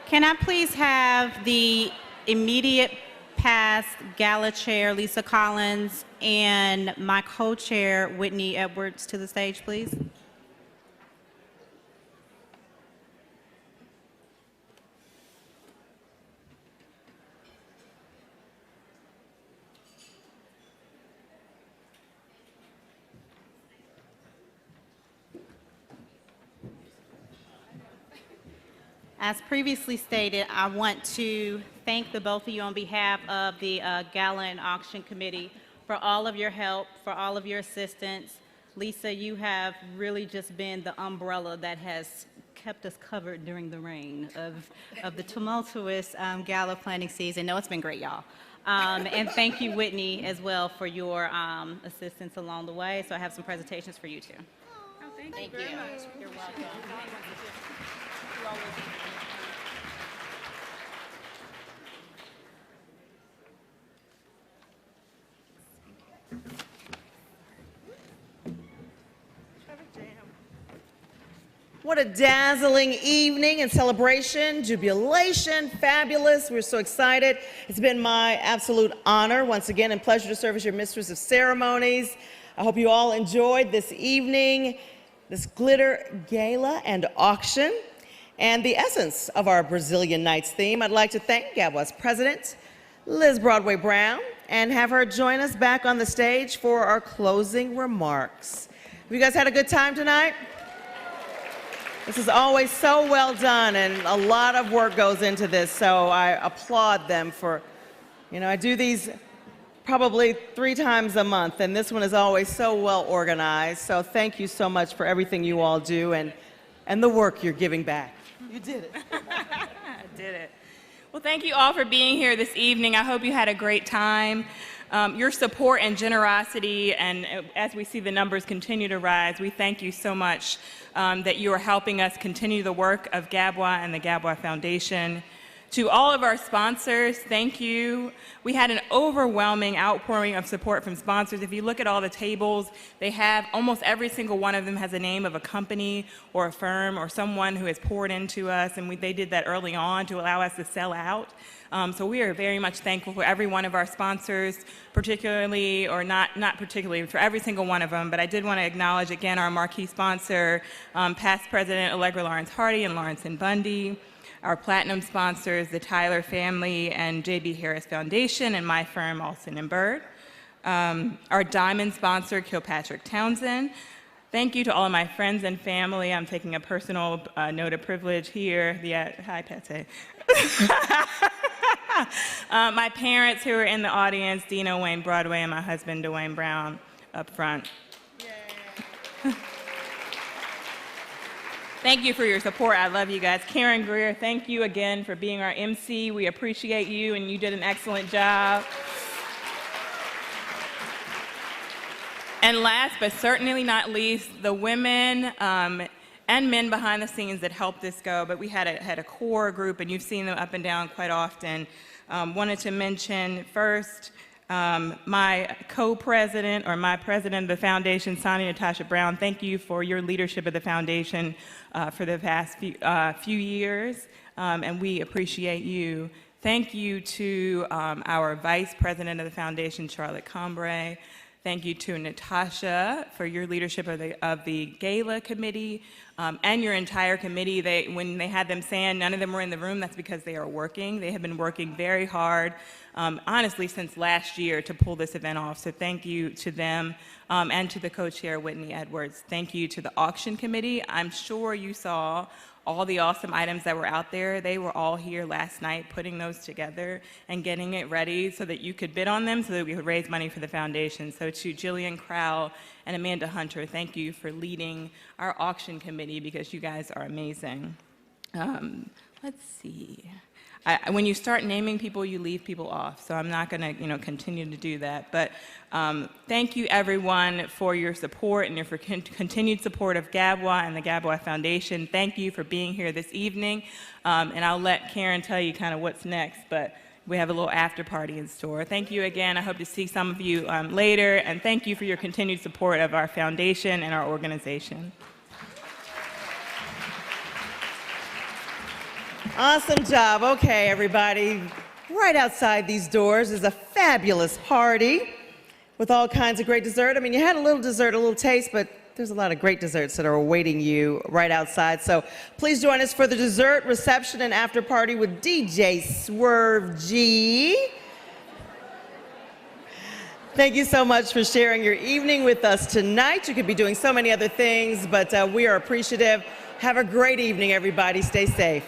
Can I please have the immediate past Gala chair, Lisa Collins, and my co-chair, Whitney Edwards, to the stage, please? As previously stated, I want to thank the both of you on behalf of the Gala and Auction Committee for all of your help, for all of your assistance. Lisa, you have really just been the umbrella that has kept us covered during the rain of the tumultuous Gala planning season. No, it's been great, y'all. And thank you, Whitney, as well, for your assistance along the way. So I have some presentations for you, too. Oh, thank you Thank very you. much. You're welcome. What a dazzling evening and celebration, jubilation, fabulous. We're so excited. It's been my absolute honor once again and pleasure to serve as your mistress of ceremonies. I hope you all enjoyed this evening, this glitter gala and auction, and the essence of our Brazilian Nights theme. I'd like to thank Gabwa's president, Liz Broadway Brown, and have her join us back on the stage for our closing remarks. Have you guys had a good time tonight? This is always so well done, and a lot of work goes into this, so I applaud them for, I do these probably 3 times a month, and this one is always so well organized, so thank you so much for everything you all do and the work you're giving back. You did it. I did it. Well, thank you all for being here this evening. I hope you had a great time. Your support and generosity, and as we see the numbers continue to rise, we thank you so much that you are helping us continue the work of Gabwa and the Gabwa Foundation. To all of our sponsors, thank you. We had an overwhelming outpouring of support from sponsors. If you look at all the tables, they have, almost every single one of them has a name of a company or a firm or someone who has poured into us, and they did that early on to allow us to sell out. So we are very much thankful for every one of our sponsors, particularly, or not particularly, for every single one of them, but I did want to acknowledge again our marquee sponsor, past President Allegra Lawrence Hardy and Lawrence and Bundy, our platinum sponsors, the Tyler family and J.B. Harris Foundation and my firm, Alston and Bird, our diamond sponsor, Kilpatrick Townsend. Thank you to all of my friends and family. I'm taking a personal note of privilege here. Hi, Pate. My parents who are in the audience, Dina Wayne Broadway and my husband, Dwayne Brown, up front. Thank you for your support. I love you guys. Karen Greer, thank you again for being our MC. We appreciate you, and you did an excellent job. And last but certainly not least, the women and men behind the scenes that helped this go, but we had a core group, and you've seen them up and down quite often. Wanted to mention first my co-president, or my president of the foundation, Sonia Natasha Brown. Thank you for your leadership of the foundation for the past few years, and we appreciate you. Thank you to our vice president of the foundation, Charlotte Combray. Thank you to Natasha for your leadership of the Gala committee and your entire committee. When they had them saying none of them were in the room, that's because they are working. They have been working very hard, honestly, since last year to pull this event off. So thank you to them and to the co-chair, Whitney Edwards. Thank you to the auction committee. I'm sure you saw all the awesome items that were out there. They were all here last night putting those together and getting it ready so that you could bid on them so that we could raise money for the foundation. So to Jillian Crowell and Amanda Hunter, thank you for leading our auction committee because you guys are amazing. Let's see. When you start naming people, you leave people off. So I'm not going to, continue to do that. But thank you, everyone, for your support and for continued support of Gabwa and the Gabwa Foundation. Thank you for being here this evening. And I'll let Karen tell you kind of what's next. But we have a little after party in store. Thank you again. I hope to see some of you later. And thank you for your continued support of our foundation and our organization. Awesome job. Okay, everybody. Right outside these doors is a fabulous party with all kinds of great dessert. I mean, you had a little dessert, a little taste, but there's a lot of great desserts that are awaiting you right outside. So please join us for the dessert reception and after party with DJ Swerve G. Thank you so much for sharing your evening with us tonight. You could be doing so many other things, but we are appreciative. Have a great evening, everybody. Stay safe.